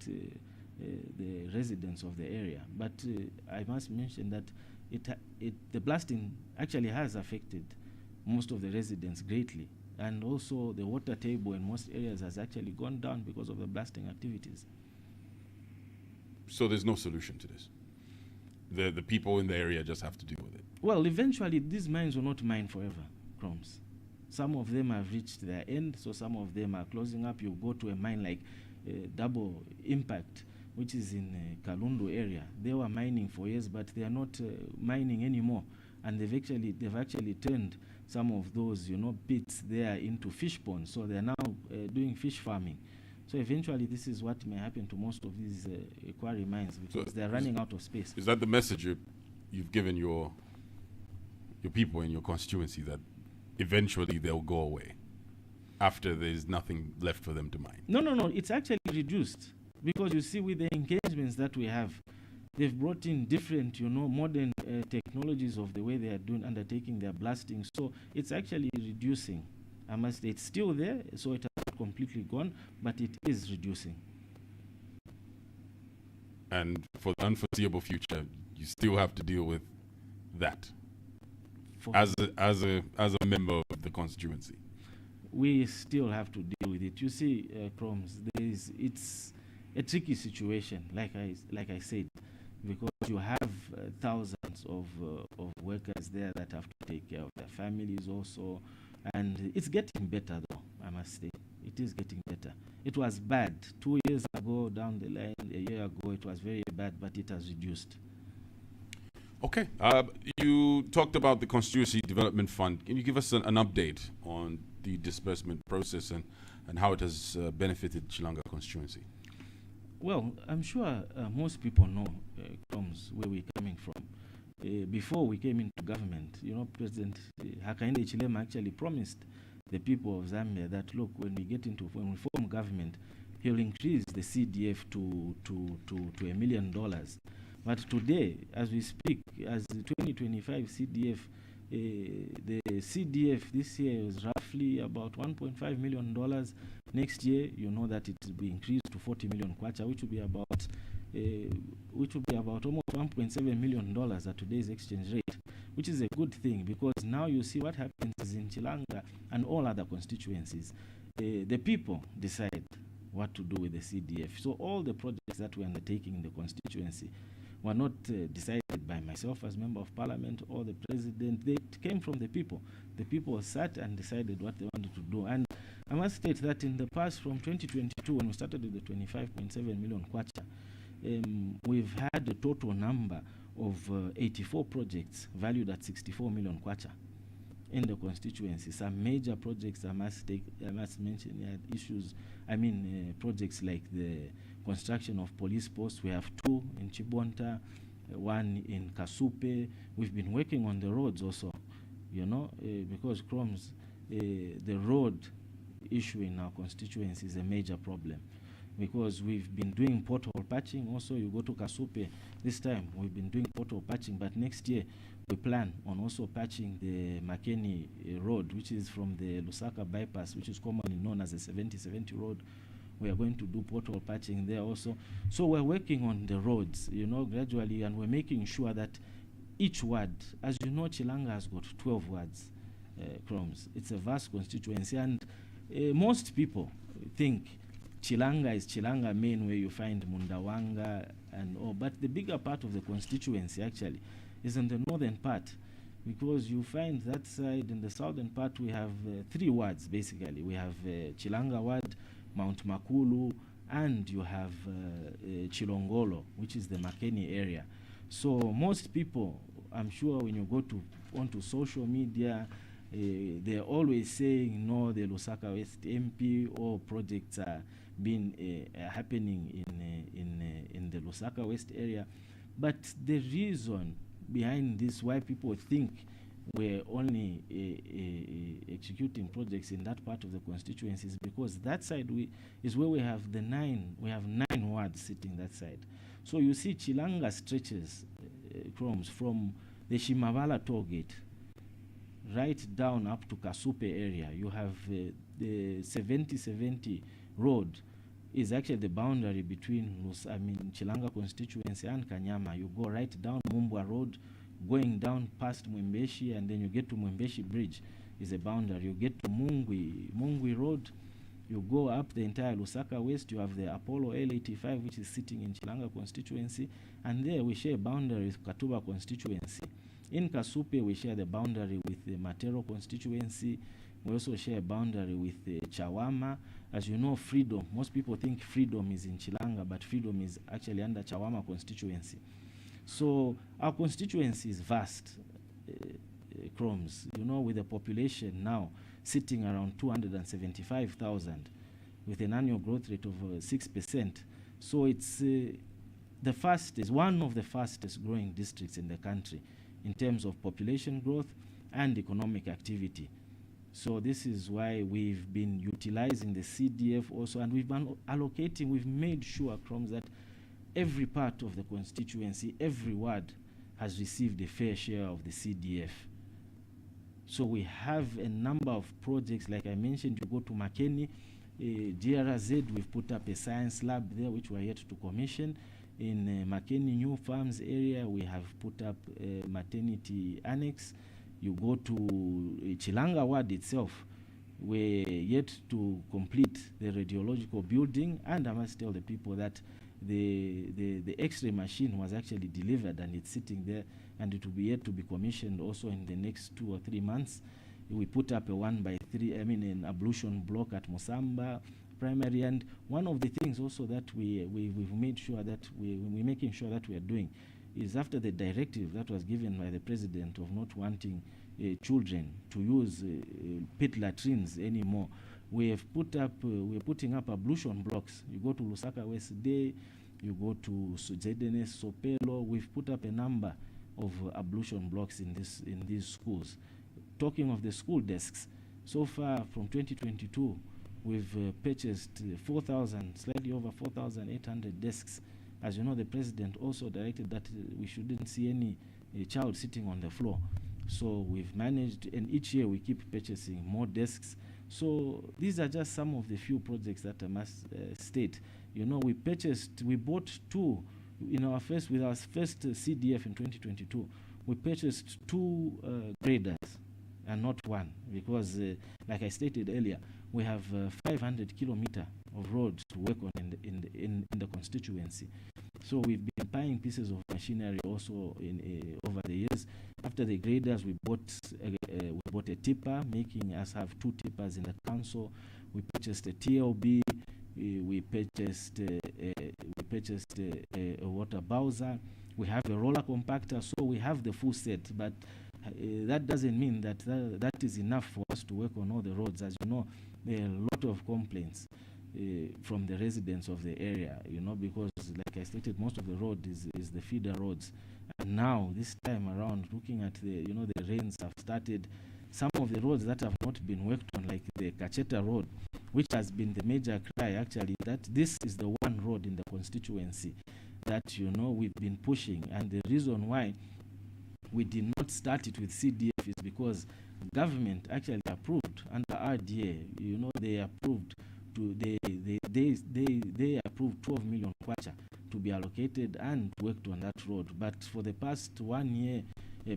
the residents of the area. But I must mention that the blasting actually has affected most of the residents greatly, and also the water table in most areas has actually gone down because of the blasting activities. So there's no solution to this. The people in the area just have to deal with it. Well, eventually these mines will not mine forever, Crumbs. Some of them have reached their end, so some of them are closing up. You go to a mine like Double Impact, which is in Kalundu area. They were mining for years, but they are not mining anymore, and they've actually turned some of those pits there into fish ponds. So they are now doing fish farming. So eventually, this is what may happen to most of these quarry mines, because they are running out of space. Is that the message you've given your people in your constituency, that eventually they'll go away after there's nothing left for them to mine? No. It's actually reduced, because you see, with the engagements that we have, they've brought in different, modern technologies of the way they are undertaking their blasting. So it's actually reducing. I must say, it's still there, so it has not completely gone, but it is reducing. And for the unforeseeable future, you still have to deal with that as a member of the constituency. We still have to deal with it. You see, Crumbs, it's a tricky situation, like I said, because you have thousands of workers there that have to take care of their families also, and it's getting better, though, I must say. It is getting better. It was bad 2 years ago down the line, a year ago it was very bad, but it has reduced. Okay. You talked about the Constituency Development Fund. Can you give us an update on the disbursement process and how it has benefited Chilanga constituency? Well, I'm sure most people know where we're coming from. Before we came into government, President Hakainde Hichilema actually promised the people of Zambia that, look, when we form government, he'll increase the CDF to $1 million. But today, as we speak, as the 2025 CDF, the CDF this year is roughly about $1.5 million. Next year, that it will be increased to 40 million kwacha, which will be about almost $1.7 million at today's exchange rate, which is a good thing, because now you see what happens in Chilanga and all other constituencies. The people decide what to do with the CDF. So all the projects that we're undertaking in the constituency were not decided by myself as Member of Parliament or the President. They came from the people. The people sat and decided what they wanted to do. And I must state that in the past, from 2022, when we started with the 25.7 million kwacha, we've had a total number of 84 projects valued at 64 million kwacha in the constituency. Some major projects I must mention issues. Projects like the construction of police posts. We have 2 in Chibonta, 1 in Kasupe. We've been working on the roads also, because the road issue in our constituency is a major problem, because we've been doing pothole patching. Also, you go to Kasupe this time, we've been doing pothole patching, but next year we plan on also patching the Makeni road, which is from the Lusaka bypass, which is commonly known as the 7070 road. We are going to do pothole patching there also. So we're working on the roads, gradually, and we're making sure that each ward, as you know, Chilanga has got 12 wards, Crumbs. It's a vast constituency, and most people think Chilanga is Chilanga main, where you find Mundawanga and all, but the bigger part of the constituency actually is in the northern part, because you find that side. In the southern part, we have 3 wards basically. We have Chilanga ward, Mount Makulu, and you have Chilongolo, which is the Makeni area. So most people, I'm sure, when you go onto social media, they're always saying, no, the Lusaka West MP or projects are happening in the Lusaka West area. But the reason behind this, why people think we're only executing projects in that part of the constituency, is because that side is where we have 9 wards sitting that side. So you see Chilanga stretches from the Shimavala toll gate right down up to Kasupe area. You have the 7070 road is actually the boundary between Chilanga constituency and Kanyama. You go right down Mumbwa Road, going down past Mwembeshi, and then you get to Mwembeshi Bridge is a boundary. You get to Mungwi Road, you go up the entire Lusaka West, you have the Apollo L85, which is sitting in Chilanga constituency, and there we share boundary with Katuba constituency. In Kasupe, we share the boundary with the Matero constituency. We also share a boundary with Chawama. As you know, Freedom, most people think Freedom is in Chilanga, but Freedom is actually under Chawama constituency. So our constituency is vast, Chromes, you know, with a population now sitting around 275,000 with an annual growth rate of 6%. So it's one of the fastest growing districts in the country in terms of population growth and economic activity. So this is why we've been utilizing the CDF also, and we've been allocating, we've made sure, Chromes, that every part of the constituency, every ward has received a fair share of the CDF. So we have a number of projects, like I mentioned. You go to Makeni, GRZ, we've put up a science lab there, which we're yet to commission. In Makeni New Farms area, we have put up a maternity annex. You go to Chilanga ward itself, we're yet to complete the radiological building, and I must tell the people that the X-ray machine was actually delivered and it's sitting there, and it will be yet to be commissioned also in the next 2 or 3 months. We put up a 1x3, an ablution block at Musamba Primary, and one of the things also that we've made sure that we're making sure that we are doing is, after the directive that was given by the president of not wanting children to use pit latrines anymore, we're putting up ablution blocks. You go to Lusaka West Day, you go to Zedenes, Sopelo, we've put up a number of ablution blocks in these schools. Talking of the school desks, so far from 2022, we've purchased 4,000, slightly over 4,800 desks. As you know, the president also directed that we shouldn't see any child sitting on the floor. So we've managed, and each year we keep purchasing more desks. So these are just some of the few projects that I must state. You know, we bought 2 with our first CDF in 2022. We purchased 2 graders and not 1, because like I stated earlier, we have 500 kilometers of roads to work on in the constituency. So we've been buying pieces of machinery also over the years. After the graders, we bought a tipper, making us have 2 tippers in the council. We purchased a TLB. We purchased a water bowser. We have a roller compactor. So we have the full set, but that doesn't mean that is enough for us to work on all the roads. As you know, there are a lot of complaints from the residents of the area, you know, because like I stated, most of the road is the feeder roads. And now, this time around, looking at the rains have started. Some of the roads that have not been worked on, like the Kacheta Road, which has been the major cry, actually, that this is the one road in the constituency that, we've been pushing. And the reason why we did not start it with CDF is because government actually approved under RDA. They approved they approved 12 million kwacha to be allocated and worked on that road. But for the past 1 year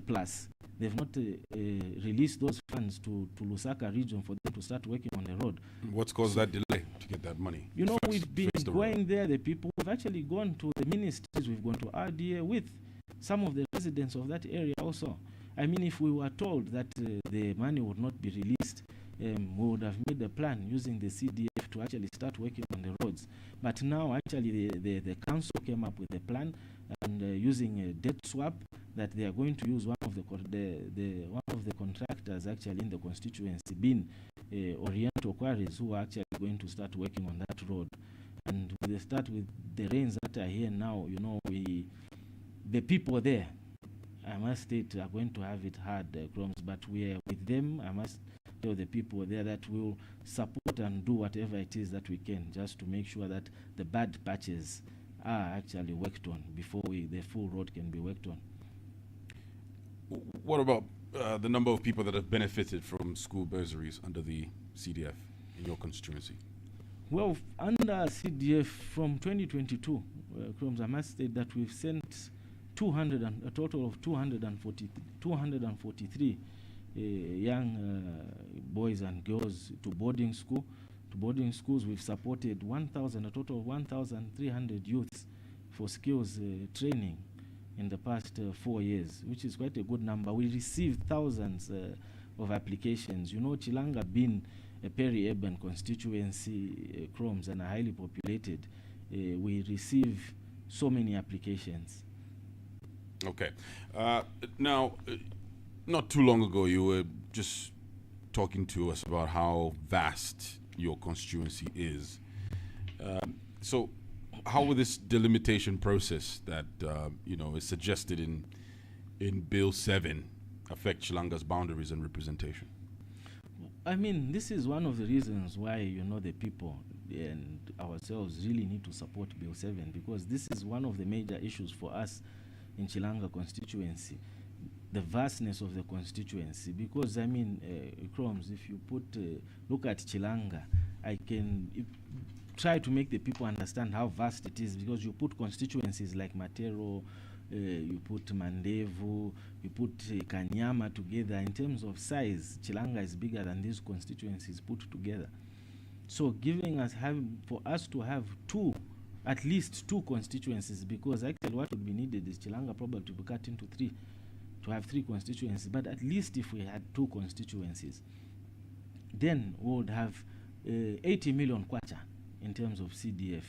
plus, they've not released those funds to Lusaka region for them to start working on the road. What's caused that delay to get that money? We've been going there. The people have actually gone to the ministries. We've gone to RDA with some of the residents of that area also. I mean, if we were told that the money would not be released, we would have made a plan using the CDF to actually start working on the roads. But now, actually, the council came up with a plan, and using a debt swap, that they are going to use one of the contractors actually in the constituency, being Oriental Quarries, who are actually going to start working on that road. And they start with the rains that are here now. The people there, I must state, are going to have it hard, Chromes, but we are with them. I must tell the people there that we'll support and do whatever it is that we can, just to make sure that the bad patches are actually worked on before the full road can be worked on. What about the number of people that have benefited from school bursaries under the CDF in your constituency? Well, under CDF from 2022, Chromes, I must state that we've sent a total of 243 young boys and girls to boarding school. To boarding schools, we've supported a total of 1,300 youths for skills training in the past 4 years, which is quite a good number. We received thousands of applications. You know, Chilanga being a peri-urban constituency, Chromes, and highly populated, we receive so many applications. Okay. Now, not too long ago, you were just talking to us about how vast your constituency is. So, how will this delimitation process that is suggested in Bill 7 affect Chilanga's boundaries and representation? I mean, this is one of the reasons why, the people and ourselves really need to support Bill 7, because this is one of the major issues for us in Chilanga constituency, the vastness of the constituency. Because, Chromes, if you look at Chilanga, I can try to make the people understand how vast it is, because you put constituencies like Matero, you put Mandevu, you put Kanyama together. In terms of size, Chilanga is bigger than these constituencies put together. So for us to have at least two constituencies, because actually what would be needed is Chilanga probably to be cut into three, to have three constituencies. But at least if we had two constituencies, then we would have 80 million kwacha in terms of CDF.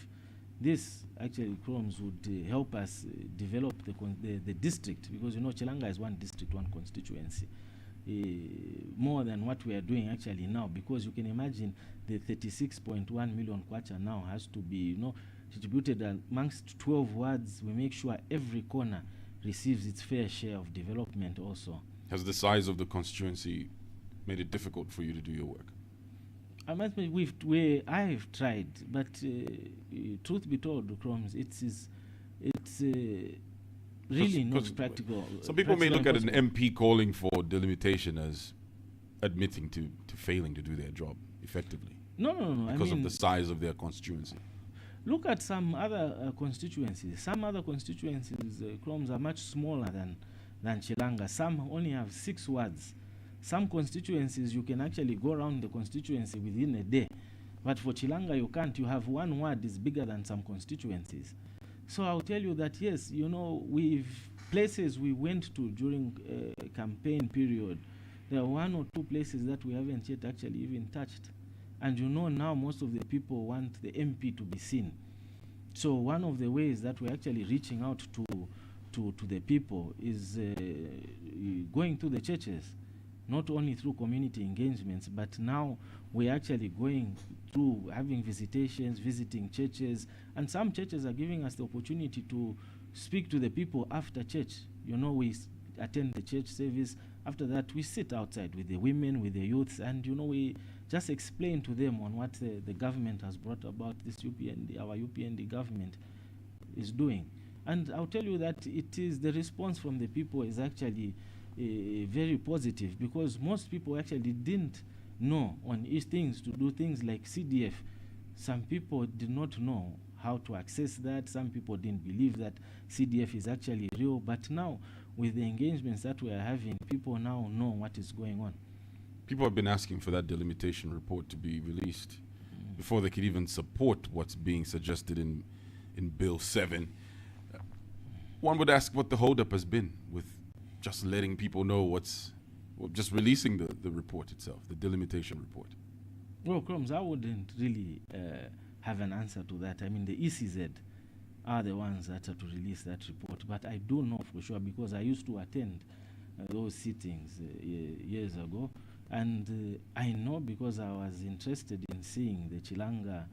This actually, Chromes, would help us develop the district, because Chilanga is one district, one constituency, more than what we are doing actually now, because you can imagine the 36.1 million kwacha now has to be distributed amongst 12 wards. We make sure every corner receives its fair share of development also. Has the size of the constituency made it difficult for you to do your work? I must admit, I've tried, but truth be told, Chromes, it's really not practical. Some people may look at an MP calling for delimitation as admitting to failing to do their job effectively. No. Because of the size of their constituency. Look at some other constituencies. Some other constituencies, Chromes, are much smaller than Chilanga. Some only have 6 wards. Some constituencies, you can actually go around the constituency within a day. But for Chilanga, you can't. You have one ward is bigger than some constituencies. So I'll tell you that, yes, places we went to during campaign period, there are 1 or 2 places that we haven't yet actually even touched. And now most of the people want the MP to be seen. So one of the ways that we're actually reaching out to the people is going to the churches, not only through community engagements, but now we're actually going through having visitations, visiting churches, and some churches are giving us the opportunity to speak to the people after church. We attend the church service. After that, we sit outside with the women, with the youths, and we just explain to them on what the government has brought about, our UPND government is doing. And I'll tell you that the response from the people is actually very positive, because most people actually didn't know on things to do things like CDF. Some people did not know how to access that. Some people didn't believe that CDF is actually real. But now, with the engagements that we are having, people now know what is going on. People have been asking for that delimitation report to be released before they could even support what's being suggested in Bill 7. One would ask what the holdup has been with just letting people know just releasing the report itself, the delimitation report. Well, Chromes, I wouldn't really have an answer to that. I mean, the ECZ are the ones that are to release that report, but I do know for sure, because I used to attend those sittings years ago, and I know because I was interested in seeing the Chilanga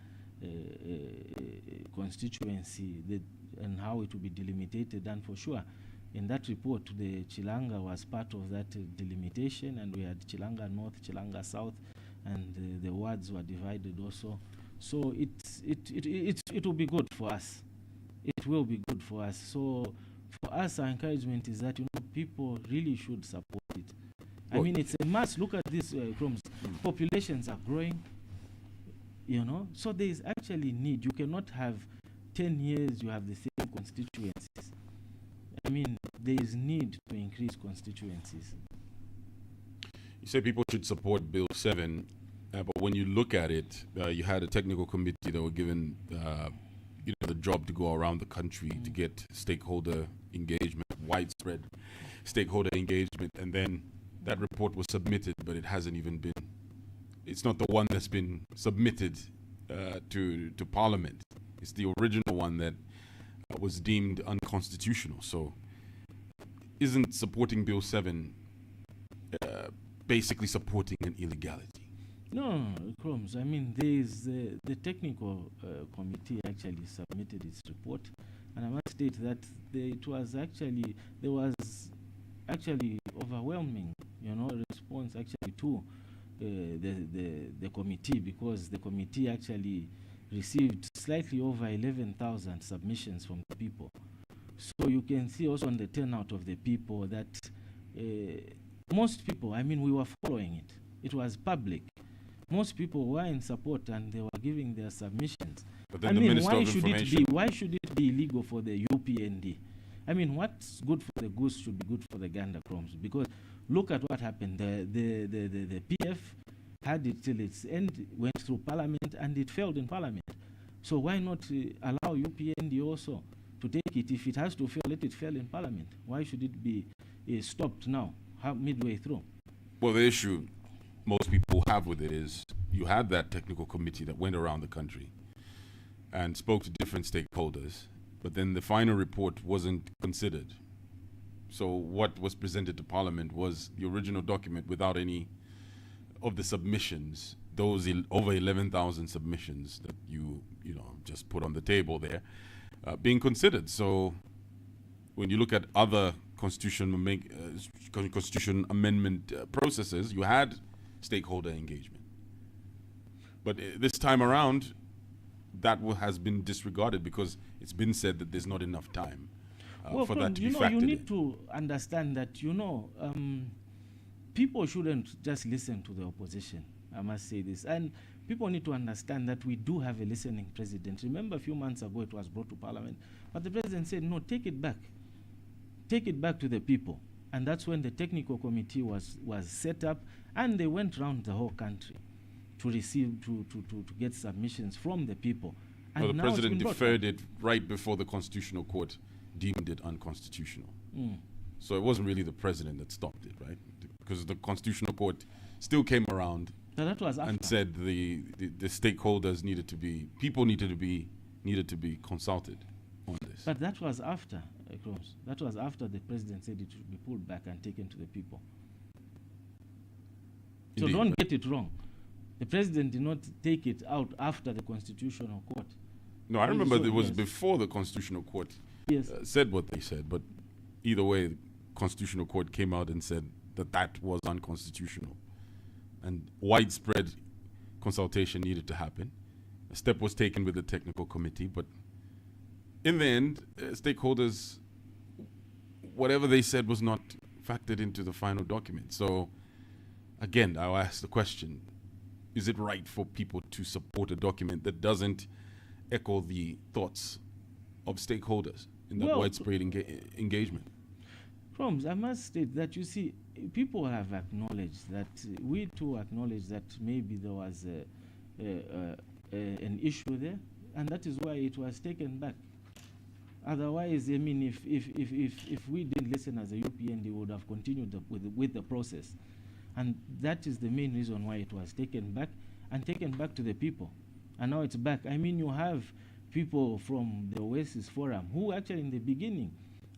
constituency and how it will be delimited, and for sure in that report, the Chilanga was part of that delimitation, and we had Chilanga North, Chilanga South, and the wards were divided also. So it will be good for us. It will be good for us. So for us, our encouragement is that people really should support it. I mean, it's a must. Look at this, Chromes. Populations are growing. You know, so there is actually need. You cannot have 10 years you have the same constituencies. I mean, there is need to increase constituencies. You say people should support Bill 7, but when you look at it, you had a technical committee that were given the job to go around the country to get stakeholder engagement, widespread stakeholder engagement, and then that report was submitted, but it hasn't even been, it's not the one that's been submitted to Parliament. It's the original one that was deemed unconstitutional. So isn't supporting Bill 7 basically supporting an illegality? No, Crumbs. I mean, there is the technical committee actually submitted its report, and I must state that there was actually overwhelming, response actually to the committee, because the committee actually received slightly over 11,000 submissions from the people. So you can see also on the turnout of the people that most people, I mean, we were following it. It was public. Most people were in support and they were giving their submissions. But then why should it be illegal for the UPND? I mean, what's good for the goose should be good for the gander, Crumbs. Because look at what happened. The PF had it till its end, went through Parliament, and it failed in Parliament. So why not allow UPND also to take it? If it has to fail, let it fail in Parliament. Why should it be stopped now, midway through? Well, the issue most people have with it is you had that technical committee that went around the country and spoke to different stakeholders, but then the final report wasn't considered. So what was presented to Parliament was the original document without any of the submissions, those over 11,000 submissions that you just put on the table there, being considered. So when you look at other constitution amendment processes, you had stakeholder engagement. But this time around, that has been disregarded because it's been said that there's not enough time for that to be factored in. You need to understand that, people shouldn't just listen to the opposition. I must say this. And people need to understand that we do have a listening president. Remember a few months ago it was brought to Parliament, but the president said, no, take it back. Take it back to the people. And that's when the technical committee was set up, and they went around the whole country to receive, to get submissions from the people. And well, the president deferred it right before the Constitutional Court deemed it unconstitutional. So it wasn't really the president that stopped it, right? Because the Constitutional Court still came around and said the stakeholders needed to be consulted on this. But that was after, that was after the president said it should be pulled back and taken to the people. Indeed, so don't get it wrong. The president did not take it out after the Constitutional Court. No, I remember it was before the Constitutional Court said what they said, but either way, the Constitutional Court came out and said that was unconstitutional. And widespread consultation needed to happen. A step was taken with the technical committee, but in the end, stakeholders, whatever they said was not factored into the final document. So again, I'll ask the question, is it right for people to support a document that doesn't echo the thoughts of stakeholders in that widespread engagement? I must state that, you see, people have acknowledged that, we too acknowledge that maybe there was an issue there, and that is why it was taken back. Otherwise, I mean, if we didn't listen as a UPND, we would have continued with the process. And that is the main reason why it was taken back to the people. And now it's back. I mean, you have people from the Oasis Forum who actually in the beginning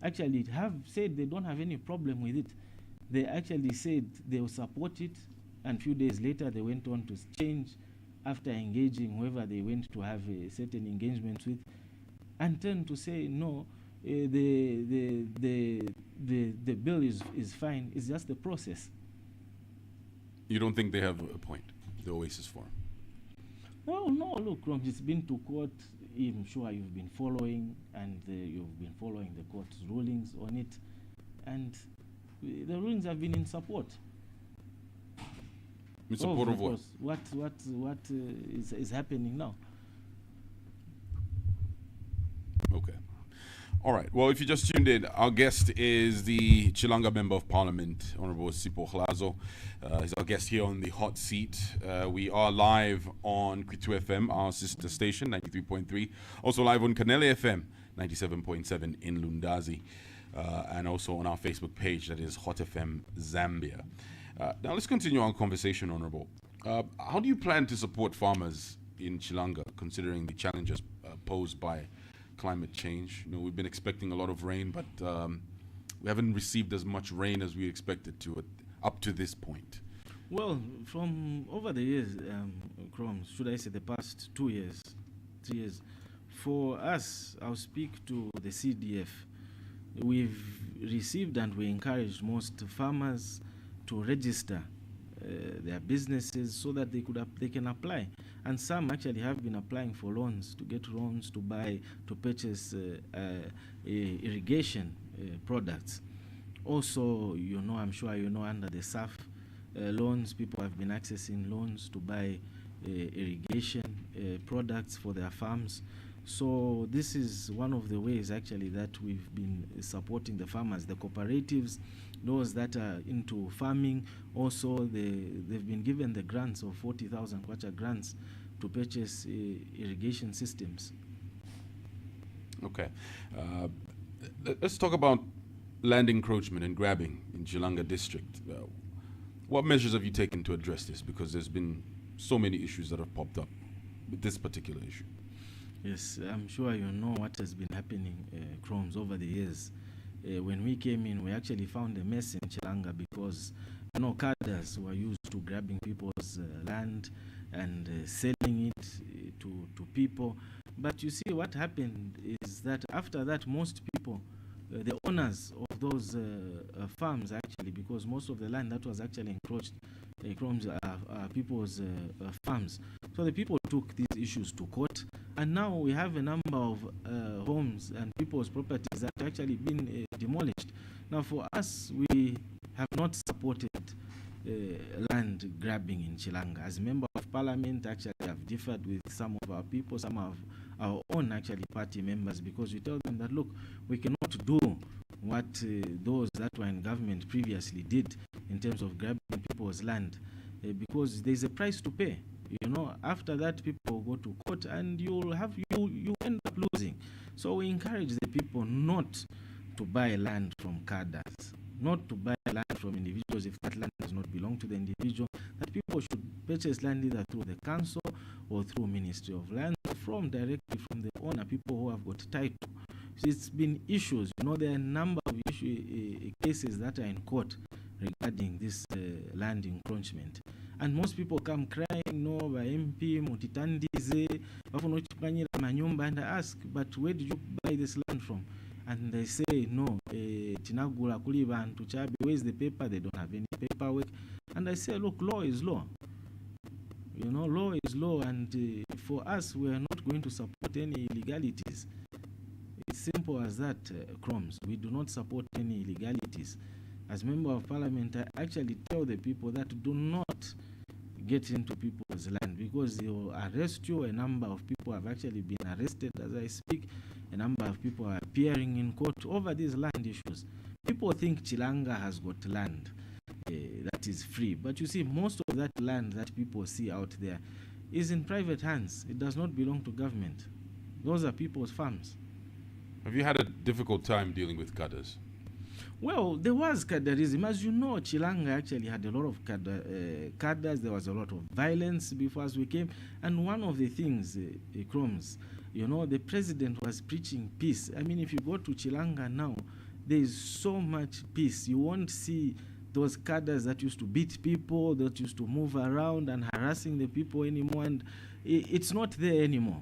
actually have said they don't have any problem with it. They actually said they will support it, and a few days later they went on to change after engaging whoever they went to have a certain engagement with, and turned to say no, the bill is fine. It's just the process. You don't think they have a point, the Oasis Forum? No, look, it's been to court. I'm sure you've been following, and you've been following the court's rulings on it, and the rulings have been in support. In support of what? course. What is happening now? Okay. All right. Well, if you just tuned in, our guest is the Chilanga Member of Parliament, Honorable Sipho Hlazo. He's our guest here on the hot seat. We are live on Kwitu FM, our sister station, 93.3. Also live on Kanele FM, 97.7 in Lundazi. And also on our Facebook page, that is Hot FM Zambia. Now let's continue our conversation, Honorable. How do you plan to support farmers in Chilanga, considering the challenges posed by climate change? You know, we've been expecting a lot of rain, but we haven't received as much rain as we expected to up to this point. Well, from over the years, should I say the past 2 years, 3 years, for us, I'll speak to the CDF. We've received and we encouraged most farmers to register their businesses so that they can apply, and some actually have been applying for loans, to get loans to purchase irrigation products. Also, I'm sure under the SAF loans, people have been accessing loans to buy irrigation products for their farms. So this is one of the ways actually that we've been supporting the farmers, the cooperatives, those that are into farming. Also, they've been given the grants of 40,000 kwacha grants to purchase irrigation systems. Okay. Let's talk about land encroachment and grabbing in Chilanga district. What measures have you taken to address this? Because there's been so many issues that have popped up with this particular issue. Yes, I'm sure you know what has been happening, Croms, over the years. When we came in, we actually found a mess in Chilanga because cadres were used to grabbing people's land and selling it to people. But you see, what happened is that after that, most people, the owners of those farms actually, because most of the land that was actually encroached, Croms are people's farms. So the people took these issues to court, and now we have a number of homes and people's properties that have actually been demolished. Now for us, we have not supported land grabbing in Chilanga. As a member of parliament, actually have differed with some of our people, some of our own actually party members, because we tell them that, look, we cannot do what those that were in government previously did in terms of grabbing people's land, because there's a price to pay. After that, people go to court and you end up losing. So we encourage the people not to buy land from cadres, not to buy land from individuals if that land does not belong to the individual, that people should purchase land either through the council or through Ministry of Land, or directly from the owner, people who have got title. So it's been issues. There are a number of cases that are in court regarding this land encroachment. And most people come crying, no, by MP, Mutitandize, Manyumba, and I ask, but where did you buy this land from? And they say, no, Tinagula Kuliba and Tuchabi, where's the paper? They don't have any paperwork. And I say, look, law is law. Law is law, and for us, we are not going to support any illegalities. It's simple as that, Croms. We do not support any illegalities. As member of parliament, I actually tell the people that do not get into people's land, because they will arrest you. A number of people have actually been arrested as I speak. A number of people are appearing in court over these land issues. People think Chilanga has got land that is free, but you see, most of that land that people see out there is in private hands. It does not belong to government. Those are people's farms. Have you had a difficult time dealing with cadres? Well, there was cadreism. As you know, Chilanga actually had a lot of cadres. There was a lot of violence before as we came. And one of the things, Croms, the president was preaching peace. I mean, if you go to Chilanga now, there is so much peace. You won't see those cadres that used to beat people, that used to move around and harassing the people anymore. And it's not there anymore.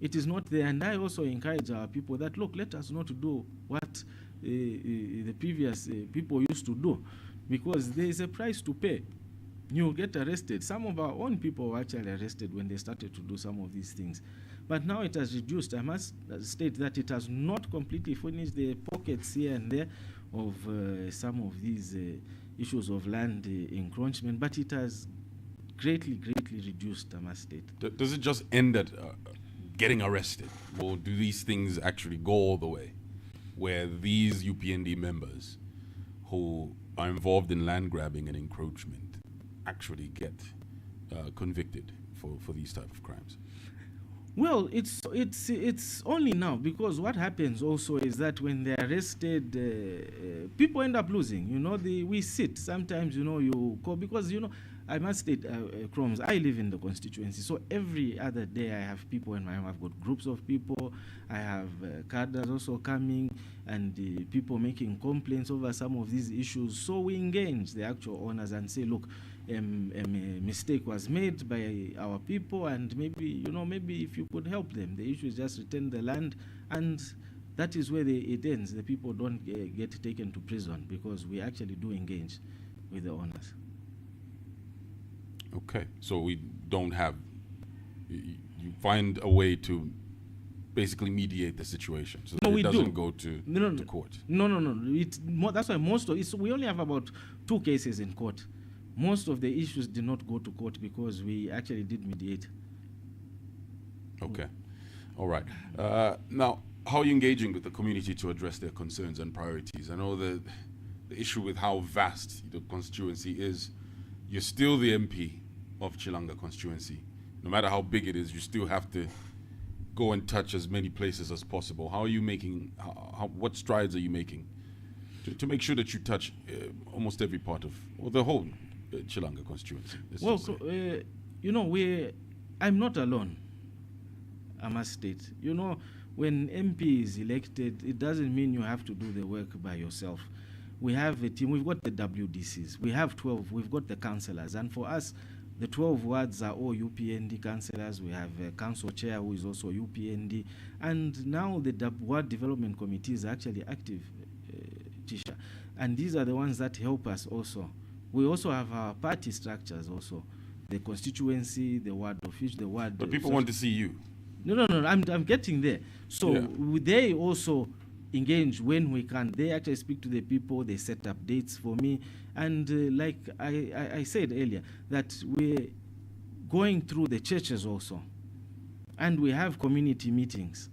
It is not there. And I also encourage our people that, look, let us not do what the previous people used to do, because there is a price to pay. You get arrested. Some of our own people were actually arrested when they started to do some of these things. But now it has reduced. I must state that it has not completely finished the pockets here and there of some of these issues of land encroachment, but it has greatly reduced, I must state. Does it just end at getting arrested, or do these things actually go all the way, where these UPND members who are involved in land grabbing and encroachment actually get convicted for these type of crimes? Well, it's only now, because what happens also is that when they're arrested, people end up losing. We sit sometimes. You call, because I must state, Chromes, I live in the constituency, so every other day I have people in my home. I've got groups of people. I have cadres also coming, and people making complaints over some of these issues. So we engage the actual owners and say, look, a mistake was made by our people, and maybe if you could help them. The issue is just return the land, and that is where it ends. The people don't get taken to prison, because we actually do engage with the owners. Okay, so we don't have, you find a way to basically mediate the situation, so that it doesn't go to court. No. That's why we only have about 2 cases in court. Most of the issues did not go to court because we actually did mediate. Okay, all right. Now, how are you engaging with the community to address their concerns and priorities? I know the issue with how vast the constituency is. You're still the MP of Chilanga constituency. No matter how big it is, you still have to go and touch as many places as possible. How are you making, what strides are you making to make sure that you touch almost every part of, or the whole Chilanga constituency? Well, I'm not alone, I must state. When MP is elected, it doesn't mean you have to do the work by yourself. We have a team. We've got the WDCs. We have 12. We've got the councillors. And for us, the 12 wards are all UPND councillors. We have a council chair who is also UPND. And now the ward development committee is actually active, Tisha. And these are the ones that help us also. We also have our party structures also. The constituency, the ward office, the ward... But people want to see you. No. I'm getting there. So they also engage when we can. They actually speak to the people. They set up dates for me. And like I said earlier, that we're going through the churches also. And we have community meetings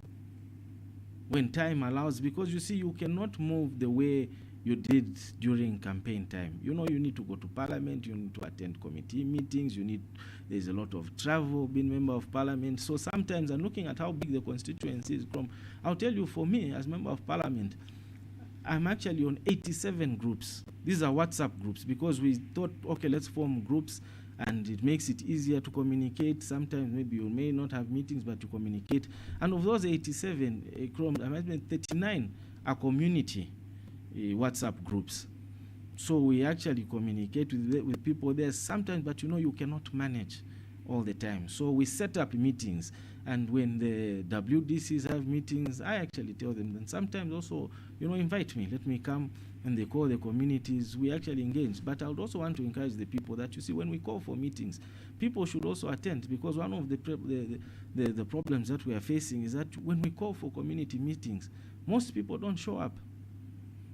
when time allows, because you see, you cannot move the way you did during campaign time. You need to go to parliament, you need to attend committee meetings, there's a lot of travel, being member of parliament. So sometimes I'm looking at how big the constituency is. I'll tell you, for me, as member of parliament, I'm actually on 87 groups. These are WhatsApp groups, because we thought, okay, let's form groups, and it makes it easier to communicate. Sometimes maybe you may not have meetings, but you communicate. And of those 87, 39 are community WhatsApp groups. So we actually communicate with people there sometimes, but you cannot manage all the time. So we set up meetings, and when the WDCs have meetings, I actually tell them. Then sometimes also, invite me, let me come, and they call the communities. We actually engage. But I would also want to encourage the people that, when we call for meetings, people should also attend, because one of the problems that we are facing is that when we call for community meetings, most people don't show up.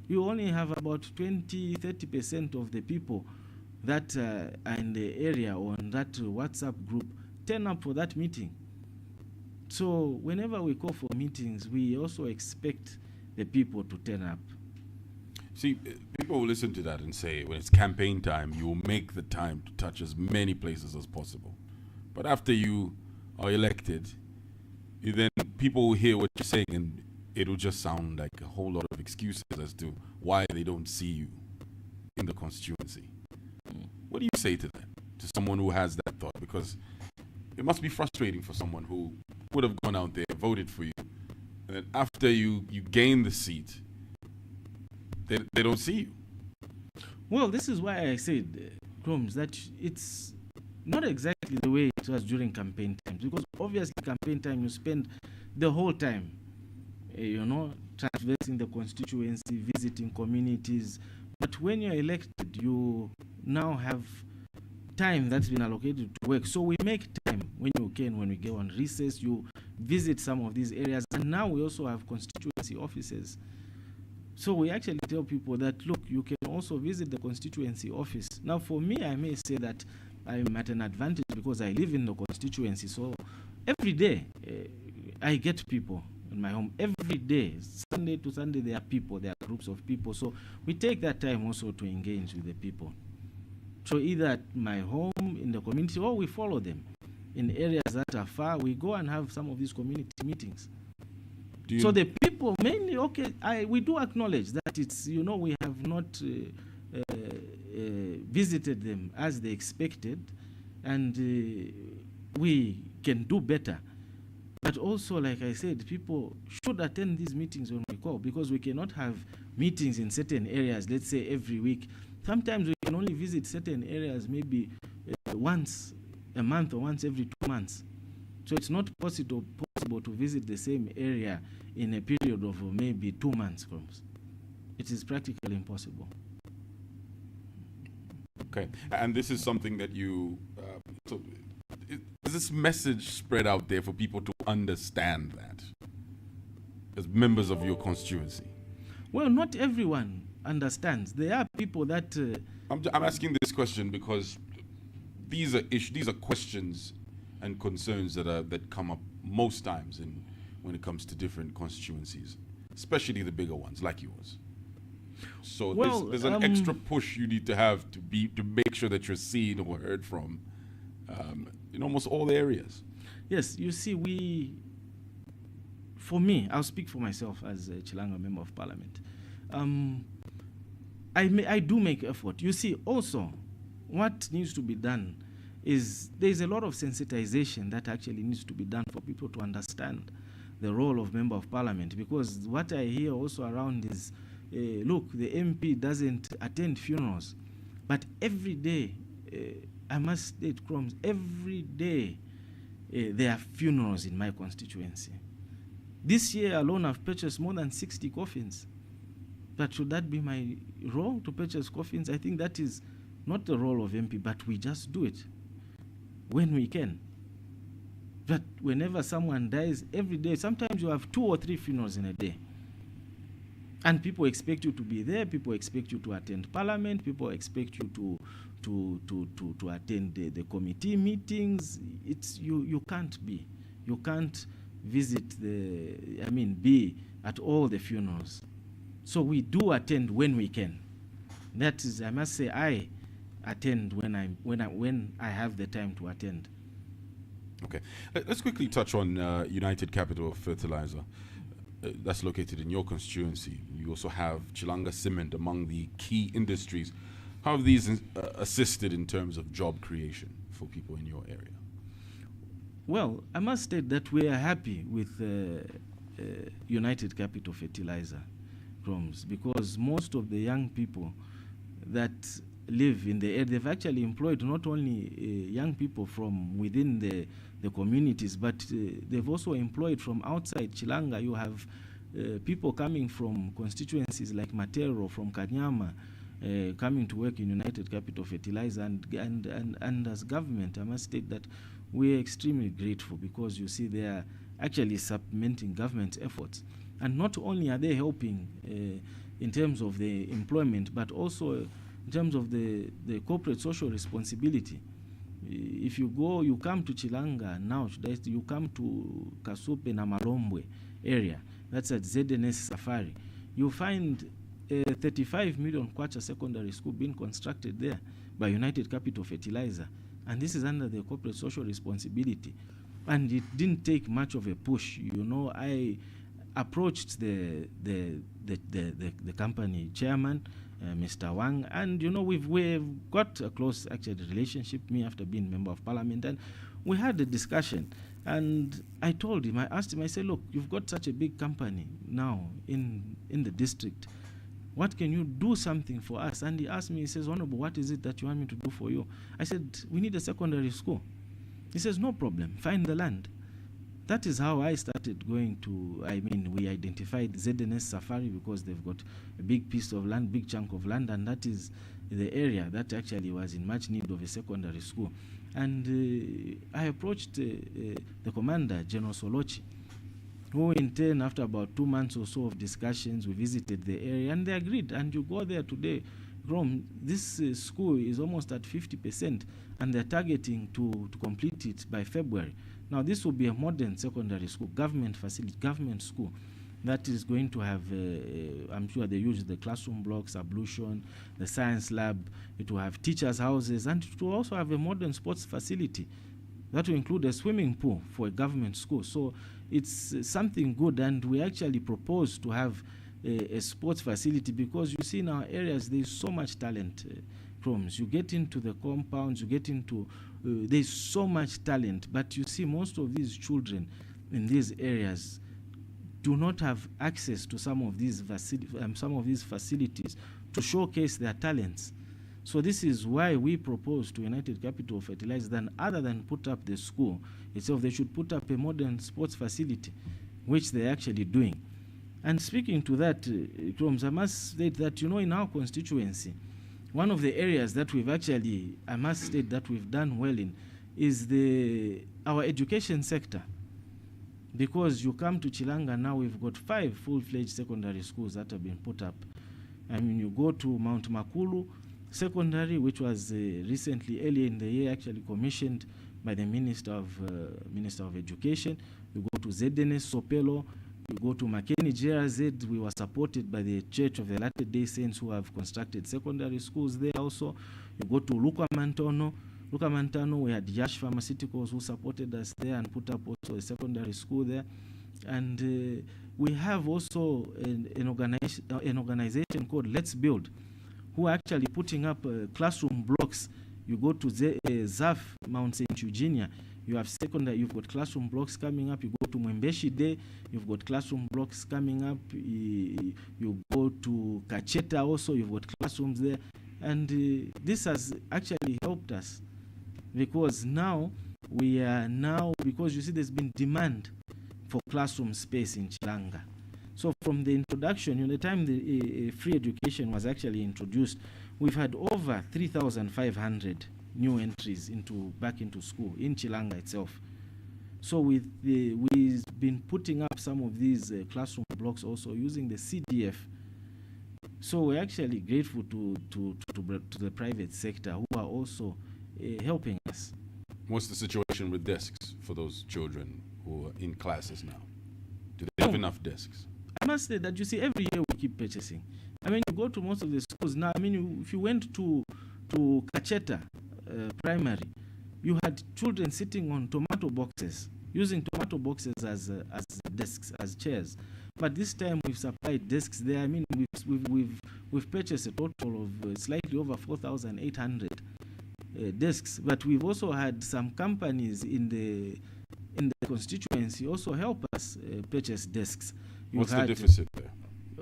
You only have about 20-30% of the people that are in the area or on that WhatsApp group turn up for that meeting. So whenever we call for meetings, we also expect the people to turn up. See, people will listen to that and say, when it's campaign time, you will make the time to touch as many places as possible. But after you are elected, then people will hear what you're saying, and it'll just sound like a whole lot of excuses as to why they don't see you in the constituency. What do you say to that, to someone who has that thought? Because it must be frustrating for someone who would have gone out there, voted for you, and then after you gain the seat, they don't see you. Well, this is why I said, Chromes, that it's not exactly the way it was during campaign times, because obviously campaign time you spend the whole time traversing the constituency, visiting communities. But when you're elected, you now have time that's been allocated to work. So we make time when we go on recess, you visit some of these areas. And now we also have constituency offices. So we actually tell people that, look, you can also visit the constituency office. Now, for me, I may say that I'm at an advantage because I live in the constituency. So every day I get people in my home. Every day, Sunday to Sunday, there are people, there are groups of people. So we take that time also to engage with the people. So either at my home, in the community, or we follow them. In areas that are far, we go and have some of these community meetings. So the people mainly, we do acknowledge that it's, we have not visited them as they expected, and we can do better. But also, like I said, people should attend these meetings when we call, because we cannot have meetings in certain areas, let's say every week. Sometimes we can only visit certain areas maybe once a month or once every 2 months. So it's not possible to visit the same area in a period of maybe 2 months. It is practically impossible. Okay, and this is something that you, is this message spread out there for people to understand that as members of your constituency? Well, not everyone understands. There are people that... I'm asking this question because these are questions and concerns that come up most times when it comes to different constituencies, especially the bigger ones like yours. So there's an extra push you need to have to make sure that you're seen or heard from in almost all the areas. Yes, you see, for me, I'll speak for myself as a Chilanga Member of Parliament. I do make effort. You see, also, what needs to be done is there's a lot of sensitization that actually needs to be done for people to understand the role of Member of Parliament, because what I hear also around is, look, the MP doesn't attend funerals, but every day, I must state, Crumbs, every day there are funerals in my constituency. This year alone, I've purchased more than 60 coffins. But should that be my role to purchase coffins? I think that is not the role of MP, but we just do it when we can. But whenever someone dies, every day, sometimes you have 2 or 3 funerals in a day. And people expect you to be there, people expect you to attend Parliament, people expect you to attend the committee meetings. You can't be. You can't visit be at all the funerals. So we do attend when we can. That is, I must say, I attend when I have the time to attend. Okay, let's quickly touch on United Capital of Fertilizer. That's located in your constituency. You also have Chilanga Cement among the key industries. How have these assisted in terms of job creation for people in your area? Well, I must state that we are happy with United Capital Fertilizer, because most of the young people that live in the area, they've actually employed not only young people from within the communities, but they've also employed from outside Chilanga. You have people coming from constituencies like Matero, from Kanyama, coming to work in United Capital Fertilizer, and as government, I must state that we're extremely grateful, because you see they are actually supplementing government efforts. And not only are they helping in terms of the employment, but also in terms of the corporate social responsibility. If you come to Chilanga now, you come to Kasupe na Malombwe area, that's at ZNS Safari, you find a 35 million kwacha secondary school being constructed there by United Capital Fertilizer. And this is under the corporate social responsibility. And it didn't take much of a push. I approached the company chairman, Mr. Wang, and we've got a close actually relationship, me after being member of Parliament, and we had a discussion. And I told him, I asked him, I said, look, you've got such a big company now in the district. What can you do something for us? And he asked me, he says, Honorable, what is it that you want me to do for you? I said, we need a secondary school. He says, no problem, find the land. That is how I started going to, we identified ZNS Safari, because they've got a big piece of land, big chunk of land, and that is the area that actually was in much need of a secondary school. And I approached the commander, General Solochi, who in turn, after about 2 months or so of discussions, we visited the area, and they agreed. And you go there today, Rome, this school is almost at 50%, and they're targeting to complete it by February. Now, this will be a modern secondary school, government facility, government school, that is going to have, I'm sure they use the classroom blocks, ablution, the science lab. It will have teachers' houses, and it will also have a modern sports facility. That will include a swimming pool for a government school. So it's something good, and we actually propose to have a sports facility, because you see in our areas there's so much talent. Proms, you get into the compounds, you get into there's so much talent, but you see most of these children in these areas do not have access to some of these facilities to showcase their talents. So this is why we propose to United Capital Fertilizers that other than put up the school itself, they should put up a modern sports facility, which they're actually doing. And speaking to that, Kroms, I must state that, in our constituency, one of the areas that we've actually, I must state that we've done well in, is our education sector. Because you come to Chilanga now, we've got 5 full-fledged secondary schools that have been put up. I mean, you go to Mount Makulu Secondary, which was recently, earlier in the year, actually commissioned by the Minister of Education. You go to ZNS Sopelo. You go to Makeni JRZ, we were supported by the Church of the Latter-day Saints, who have constructed secondary schools there also. You go to Luka Mantano, we had Yash Pharmaceuticals who supported us there and put up also a secondary school there. And we have also an organization called Let's Build, who are actually putting up classroom blocks. You go to ZAF, Mount St. Eugenia, you have you've got classroom blocks coming up. You go to Mwembeshi Day, you've got classroom blocks coming up. You go to Kacheta also, you've got classrooms there. And this has actually helped us, because because you see there's been demand for classroom space in Chilanga. So from the introduction, the time the free education was actually introduced, we've had over 3,500 new entries back into school in Chilanga itself. So we've been putting up some of these classroom blocks also using the CDF. So we're actually grateful to the private sector, who are also helping us. What's the situation with desks for those children who are in classes now? Do they have enough desks? I must say that, you see, every year we keep purchasing. I mean, you go to most of the schools now. I mean, if you went to Kacheta Primary, you had children sitting on tomato boxes, using tomato boxes as desks, as chairs. But this time we've supplied desks there. I mean, we've purchased a total of slightly over 4,800 desks. But we've also had some companies in the constituency also help us purchase desks. What's the deficit there?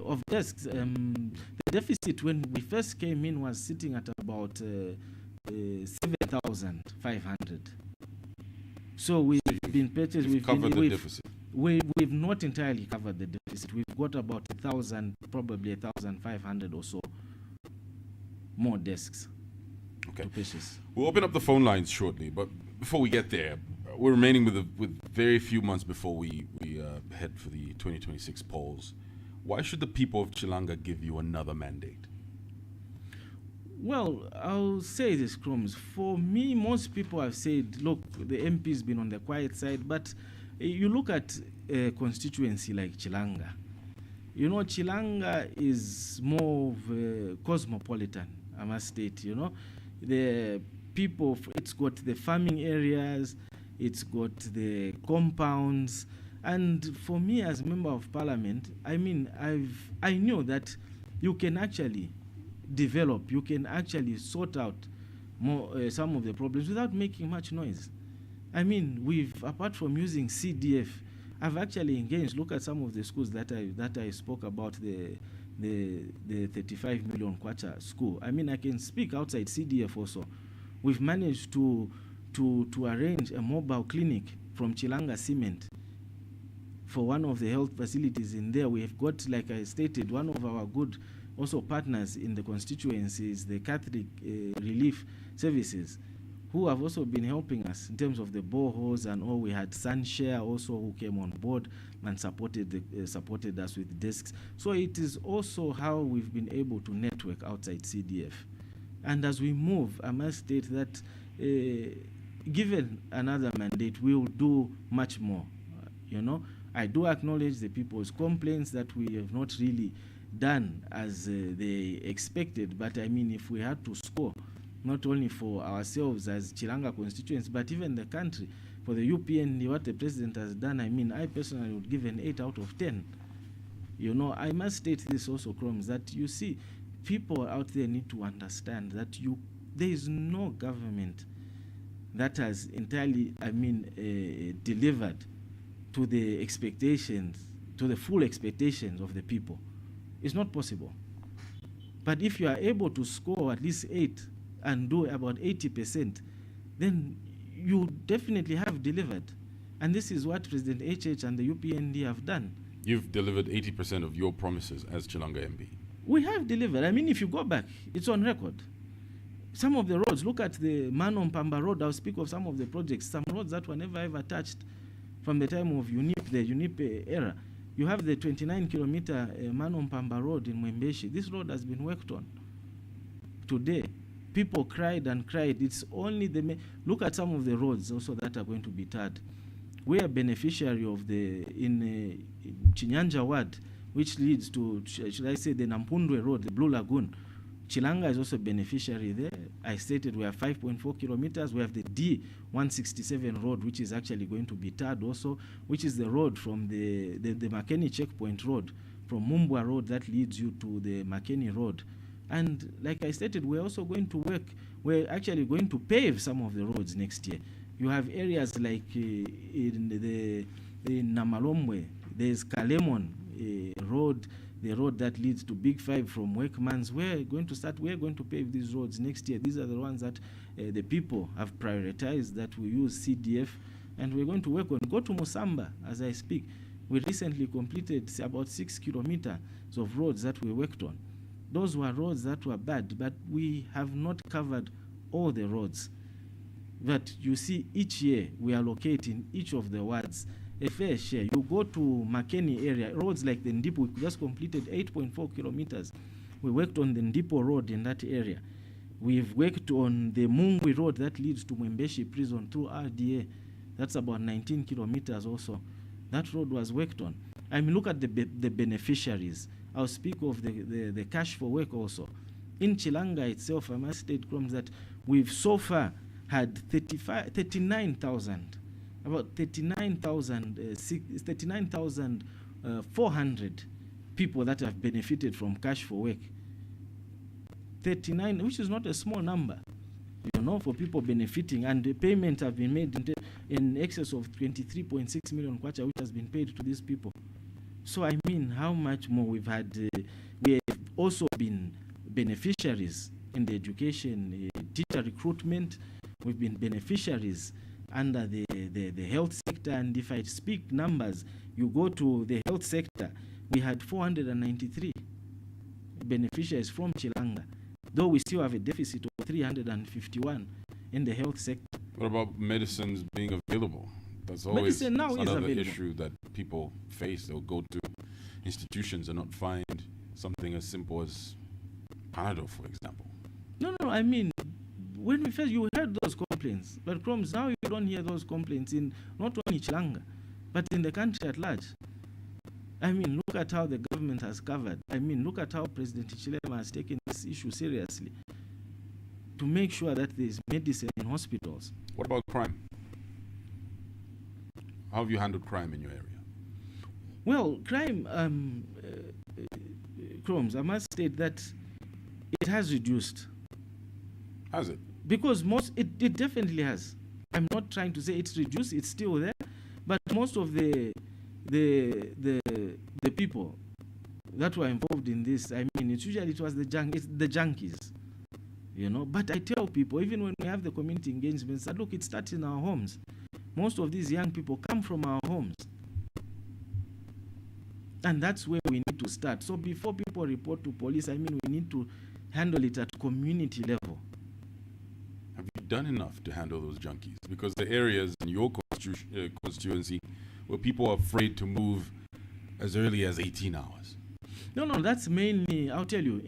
Of desks, the deficit when we first came in was sitting at about 7,500. So we've been purchased. We've covered the deficit. We've not entirely covered the deficit. We've got about 1,000, probably 1,500 or so more desks. Okay. To purchase. We'll open up the phone lines shortly, but before we get there, we're remaining with very few months before we head for the 2026 polls. Why should the people of Chilanga give you another mandate? Well, I'll say this, Kroms. For me, most people have said, look, the MP's been on the quiet side, but you look at a constituency like Chilanga. Chilanga is more of a cosmopolitan, I must state, The people, it's got the farming areas, it's got the compounds. And for me as member of parliament, I mean, I know that you can actually develop, you can actually sort out some of the problems without making much noise. I mean, apart from using CDF, I've actually engaged. Look at some of the schools that I spoke about, the 35 million kwacha school. I mean, I can speak outside CDF also. We've managed to arrange a mobile clinic from Chilanga Cement for one of the health facilities in there. We have got, like I stated, one of our good also partners in the constituency is the Catholic Relief Services, who have also been helping us in terms of the boreholes and all. We had Sunshare also who came on board and supported us with desks. So it is also how we've been able to network outside CDF. And as we move, I must state that given another mandate, we will do much more. I do acknowledge the people's complaints that we have not really done as they expected, but I mean, if we had to score, not only for ourselves as Chilanga constituents, but even the country, for the UPN, what the president has done, I mean, I personally would give an 8 out of 10. I must state this also, Croms, that you see, people out there need to understand that there is no government that has entirely, delivered to the expectations, to the full expectations of the people. It's not possible. But if you are able to score at least 8 and do about 80%, then you definitely have delivered. And this is what President HH and the UPND have done. You've delivered 80% of your promises as Chilanga MP. We have delivered. I mean, if you go back, it's on record. Some of the roads, look at the Manom-Pamba road. I'll speak of some of the projects, some roads that were never ever touched from the time of the UNIP era. You have the 29-kilometer Manom-Pamba road in Mwembeshi. This road has been worked on. Today, people cried and cried. It's only look at some of the roads also that are going to be tarred. We are beneficiary of in Chinyanja Ward, which leads to, should I say, the Nampundwe Road, the Blue Lagoon. Chilanga is also a beneficiary there. I stated we have 5.4 kilometers. We have the D167 road, which is actually going to be tarred also, which is the road from the Makeni Checkpoint Road, from Mumbwa Road that leads you to the Makeni Road. And like I stated, we're also going to work, we're actually going to pave some of the roads next year. You have areas like in Namalomwe, there's Kalemon Road, the road that leads to Big Five from Wakemans. We're going to pave these roads next year. These are the ones that the people have prioritized, that we use CDF, and we're going to work on. Go to Musamba as I speak. We recently completed about 6 kilometers of roads that we worked on. Those were roads that were bad, but we have not covered all the roads. But you see, each year we allocate in each of the wards a fair share. You go to Makeni area, roads like the Ndipo, we just completed 8.4 kilometers. We worked on the Ndipo road in that area. We've worked on the Mungwi road that leads to Mwembeshi prison through RDA. That's about 19 kilometers also. That road was worked on. I mean, look at the beneficiaries. I'll speak of the cash for work also. In Chilanga itself, I must state, Croms, that we've so far had 39,000, about 39,400 people that have benefited from cash for work. 39, which is not a small number, for people benefiting, and the payment have been made in excess of 23.6 million kwacha, which has been paid to these people. So I mean, how much more we've had? We have also been beneficiaries in the education, teacher recruitment. We've been beneficiaries under the health sector, and if I speak numbers, you go to the health sector, we had 493 beneficiaries from Chilanga, though we still have a deficit of 351 in the health sector. What about medicines being available? That's always another issue that people face. They'll go to institutions and not find something as simple as Panadol, for example. No, I mean, when we first, you heard those complaints, but Croms, now you don't hear those complaints in not only Chilanga, but in the country at large. I mean, look at how the government has covered. I mean, look at how President Chilema has taken this issue seriously to make sure that there is medicine in hospitals. What about crime? How have you handled crime in your area? Well, crime, Croms, I must state that it has reduced. Has it? Because it definitely has. I'm not trying to say it's reduced, it's still there, but most of the people that were involved in this, I mean, it was the junkies, But I tell people, even when we have the community engagements, that look, it starts in our homes. Most of these young people come from our homes. And that's where we need to start. So before people report to police, I mean, we need to handle it at community level. you done enough to handle those junkies? Because the areas in your constituency where people are afraid to move as early as 18 hours. No, that's mainly, I'll tell you,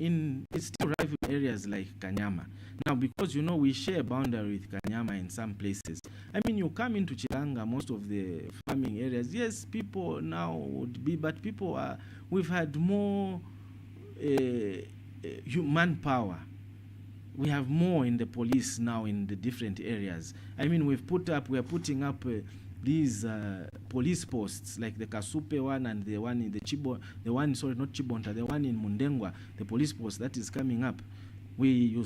it's still rival areas like Kanyama. Now, because, we share a boundary with Kanyama in some places. I mean, you come into Chilanga, most of the farming areas, yes, people now would be, but we've had more human power. We have more in the police now in the different areas. I mean, we're putting up these police posts like the Kasupe one and the one in the not Chibonta, the one in Mundengwa, the police post that is coming up. We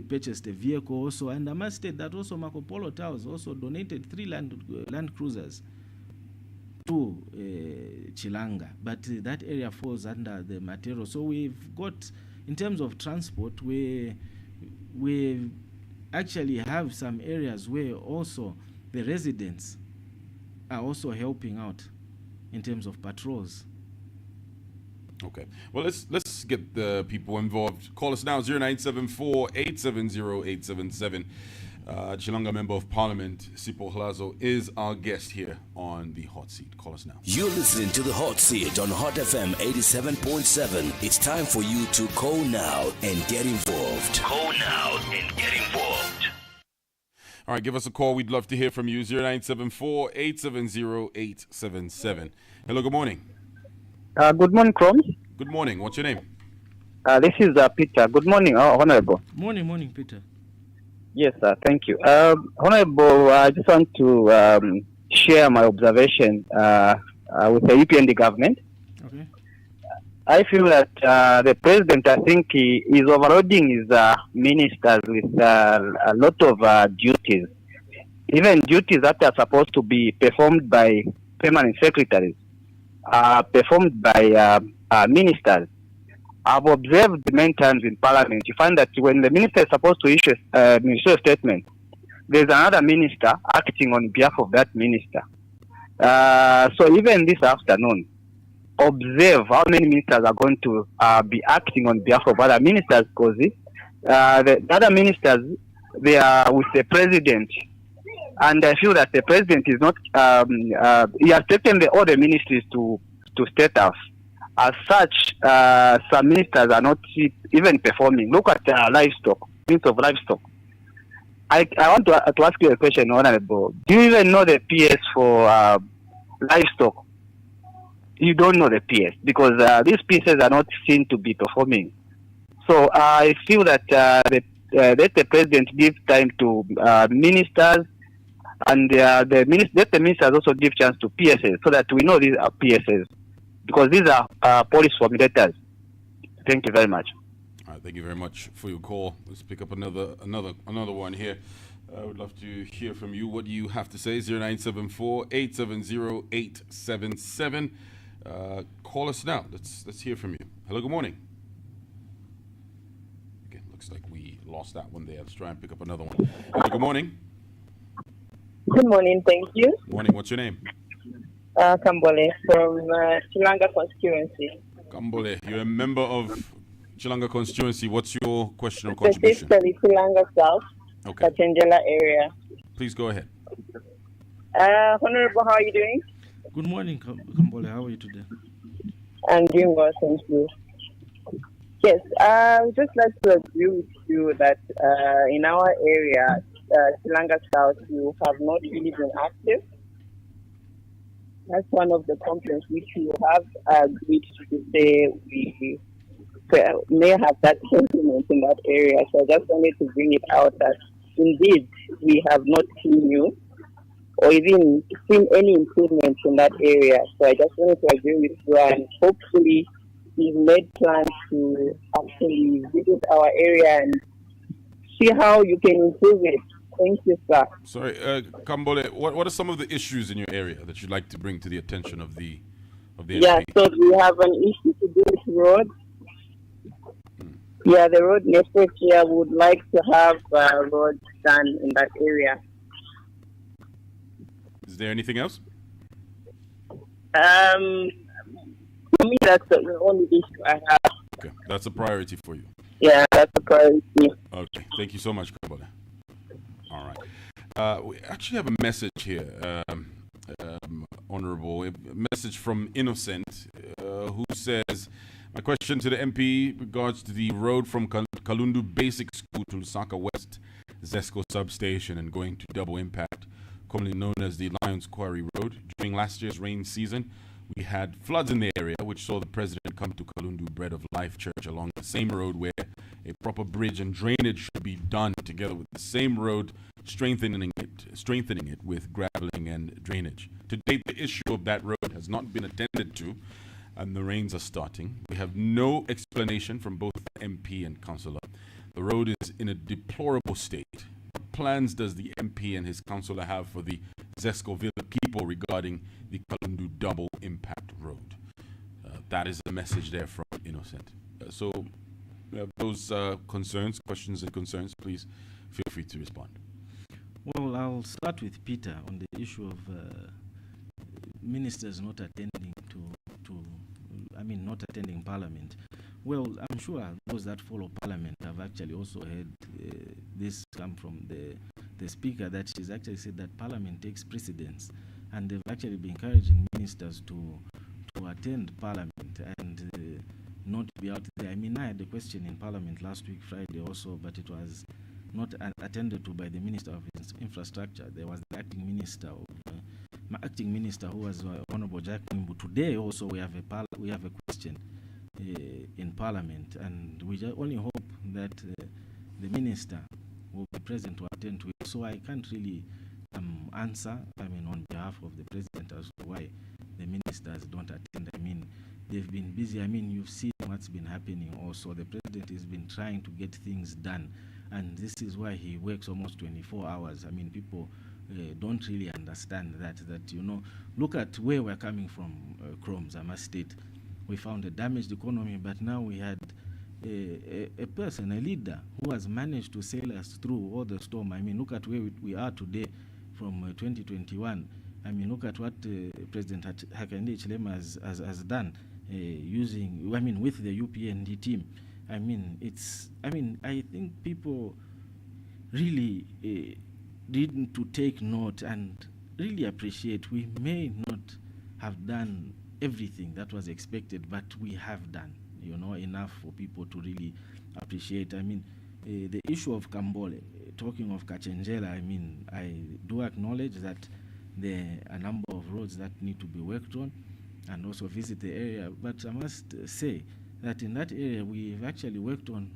purchased a vehicle also, and I must state that also Marco Polo Towers also donated 3 land cruisers to Chilanga, but that area falls under the Matero. So we've got, in terms of transport, we actually have some areas where also the residents are also helping out in terms of patrols. Okay. Well, let's get the people involved. Call us now, 0974-870-877. Chilanga Member of Parliament, Sipho Hlazo, is our guest here on the Hot Seat. Call us now. You're listening to the Hot Seat on Hot FM 87.7. It's time for you to call now and get involved. Call now and get involved. All right, give us a call. We'd love to hear from you. 0974-870-877. Hello, good morning. Good morning, Chrome. Good morning. What's your name? This is Peter. Good morning, Honorable. Morning, Peter. Yes, thank you. Honorable, I just want to share my observation with the UPND government. Okay. I feel that the president, I think he is overloading his ministers with a lot of duties, even duties that are supposed to be performed by permanent secretaries, performed by ministers. I've observed many times in Parliament, you find that when the minister is supposed to issue a ministerial statement, there's another minister acting on behalf of that minister. So even this afternoon, observe how many ministers are going to be acting on behalf of other ministers, because the other ministers, they are with the president. And I feel that the president is not, he has taken all the ministries to State House. As such, some ministers are not even performing. Look at livestock, Minister of Livestock. I want to ask you a question, Honorable. Do you even know the PS for livestock? You don't know the PS because these pieces are not seen to be performing. So I feel that let the president give time to ministers, and let the ministers also give chance to PSs so that we know these are PSs, because these are police formulators. Thank you very much. All right, thank you very much for your call. Let's pick up another one here. I would love to hear from you. What do you have to say? 0974-870-877. Call us now. Let's hear from you. Hello, good morning. Okay, looks like we lost that one there. Let's try and pick up another one. Hello, good morning. Good morning, thank you. Morning, what's your name? Kambole from Chilanga constituency. Kambole, you're a member of Chilanga constituency. What's your question or contribution? Specifically Chilanga South, Okay. Kachenjela area. Please go ahead. Honorable, how are you doing? Good morning, Kambole. How are you today? I'm doing well, thank you. Yes, I would just like to agree with you that in our area, Chilanga South, you have not really been active. That's one of the complaints which you have agreed to say we may have that sentiment in that area. So I just wanted to bring it out that indeed we have not seen you or even seen any improvements in that area. So I just wanted to agree with you, and hopefully we've made plans to actually visit our area and see how you can improve it. Thank you, sir. Sorry, Kambole, what are some of the issues in your area that you'd like to bring to the attention of the Yeah, NP? so we have an issue to do with road. Yeah, the road network here would like to have roads done in that area. Is there anything else? For me, that's the only issue I have. Okay, that's a priority for you. Yeah, that's a priority. Okay, thank you so much, Kambole. All We actually have a message here, Honorable. A message from Innocent, who says, my question to the MP regards to the road from Kalundu Basic School to Lusaka West Zesco substation and going to Double Impact, commonly known as the Lions Quarry Road. During last year's rain season, we had floods in the area, which saw the president come to Kalundu Bread of Life Church along the same road where a proper bridge and drainage should be done, together with the same road, strengthening it with graveling and drainage. To date, the issue of that road has not been attended to, and the rains are starting. We have no explanation from both the MP and councillor. The road is in a deplorable state. What plans does the MP and his councillor have for the Zescoville people regarding the Kalundu Double Impact Road? That is the message there from Innocent. So, we have those questions and concerns. Please feel free to respond. Well, I'll start with Peter on the issue of ministers not attending not attending Parliament. Well, I'm sure those that follow Parliament have actually also heard this come from the Speaker, that she's actually said that Parliament takes precedence, and they've actually been encouraging ministers to attend Parliament and not be out there. I mean, I had a question in Parliament last week, Friday also, but it was not attended to by the Minister of Infrastructure. There was the acting minister, who was Honorable Jack Nimbu. Today also we have a question in Parliament, and we only hope that the minister will be present to attend to it. So I can't really answer, on behalf of the president as to why the ministers don't attend. They've been busy. You've seen what's been happening also. The president has been trying to get things done, and this is why he works almost 24 hours. People don't really understand that, look at where we're coming from, Chromes, I must state. We found a damaged economy, but now we had a person, a leader, who has managed to sail us through all the storm. Look at where we are today from 2021. Look at what President Hakainde Hichilema has done with the UPND team. I think people really need to take note and really appreciate. We may not have done everything that was expected, but we have done, enough for people to really appreciate. The issue of Kambole, talking of Kachenjela, I do acknowledge that there are a number of roads that need to be worked on, and also visit the area. But I must say that in that area we've actually worked on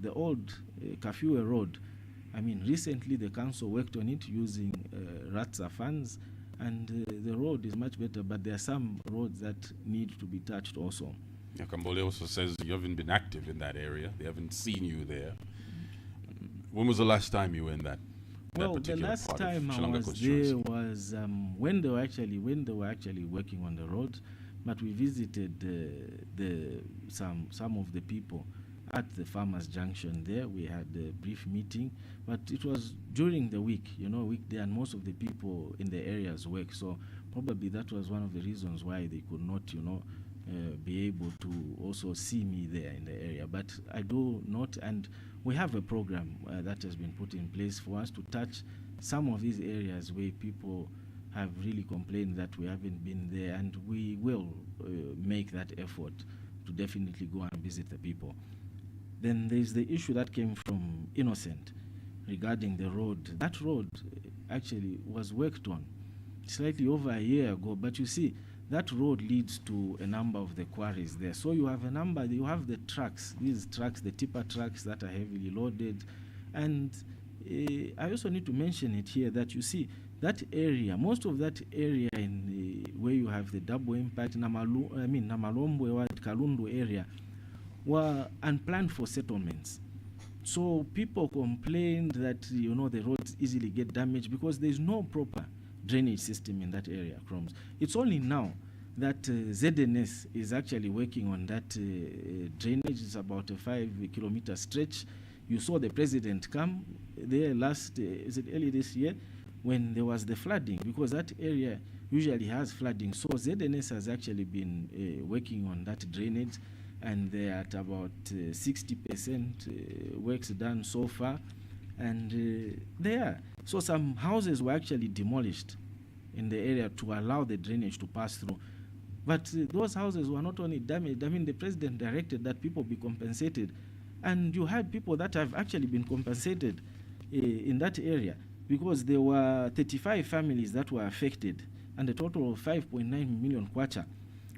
the old Kafue Road. Recently the council worked on it using RATSA funds, and the road is much better, but there are some roads that need to be touched also. Yeah, Kambole also says you haven't been active in that area. They haven't seen you there. When was the last time you were in that? Well, the last time I was there was when they were actually working on the road, but we visited some of the people at the Farmers Junction there. We had a brief meeting, but it was during the week, weekday, and most of the people in the areas work. So probably that was one of the reasons why they could not, be able to also see me there in the area. But I do not, and we have a program that has been put in place for us to touch some of these areas where people have really complained that we haven't been there, and we will make that effort to definitely go and visit the people. Then there's the issue that came from Innocent regarding the road. That road actually was worked on slightly over a year ago, but you see, that road leads to a number of the quarries there. So you have the trucks, the tipper trucks that are heavily loaded. And I also need to mention it here that you see that area, most of that area where you have the double impact, Namalombo, Kalundu area, were unplanned for settlements. So people complained that, the roads easily get damaged because there's no proper drainage system in that area, Chromes. It's only now that ZNS is actually working on that drainage. It's about a 5-kilometer stretch. You saw the president come there early this year, when there was the flooding, because that area usually has flooding. So ZNS has actually been working on that drainage, and they're at about 60% works done so far. And So some houses were actually demolished in the area to allow the drainage to pass through. But those houses were not only damaged, I mean, the president directed that people be compensated. And you had people that have actually been compensated in that area, because there were 35 families that were affected, and a total of 5.9 million kwacha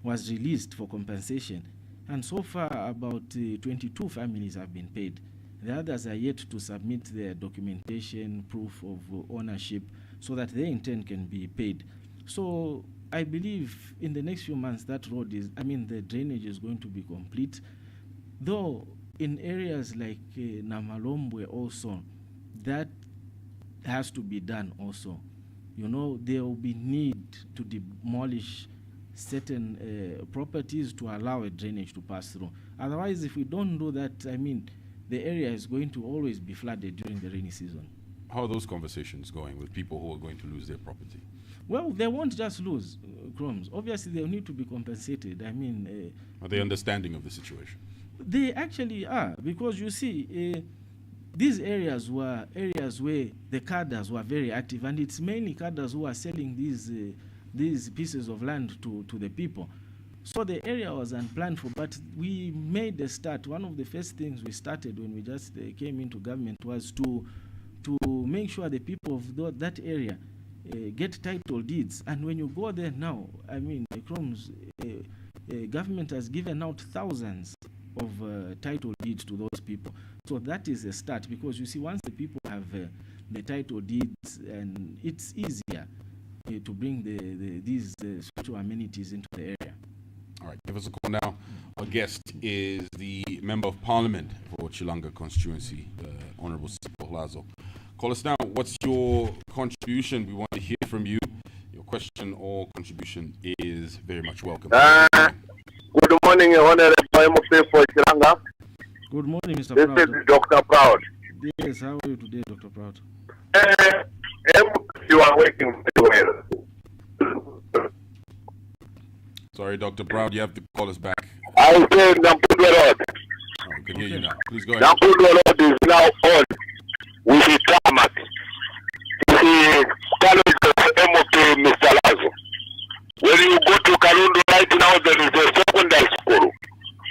was released for compensation. And so far, about 22 families have been paid. The others are yet to submit their documentation, proof of ownership, so that they in turn can be paid. So I believe in the next few months that road is, I mean, the drainage is going to be complete. Though in areas like Namalombwe also, that has to be done also. You know, there will be need to demolish certain properties to allow a drainage to pass through. Otherwise, if we don't do that, I mean, the area is going to always be flooded during the rainy season. How are those conversations going with people who are going to lose their property? Well, they won't just lose, Crumbs. Obviously, they'll need to be compensated. I mean... are they understanding of the situation? They actually are, because you see, these areas were areas where the cadres were very active, and it's mainly cadres who are selling these pieces of land to the people. So the area was unplanned for, but we made a start. One of the first things we started when we just came into government was to make sure the people of that area get title deeds. And when you go there now, I mean, government has given out thousands of title deeds to those people. So that is a start, because you see, once the people have the title deeds, and it's easier to bring these social amenities into the area. All right, give us a call now. Our guest is the Member of Parliament for Chilanga constituency, Honorable Sipho Hlazo. Call us now. What's your contribution? We want to hear from you. Your question or contribution is very much welcome. Good morning, Honorable MFA for Chilanga. Good morning, Mr. This Proud. is Dr. Proud. Yes, how are you today, Dr. Proud? You are working very well. Sorry, Dr. Proud, you have to call us back. I said Nampudwa Road. Oh, we can hear you now. Please go ahead. Nampudwa Road is now on with the tarmac. The college of MOP, Mr. Hlazo. When you go to Karundu right now, there is a secondary school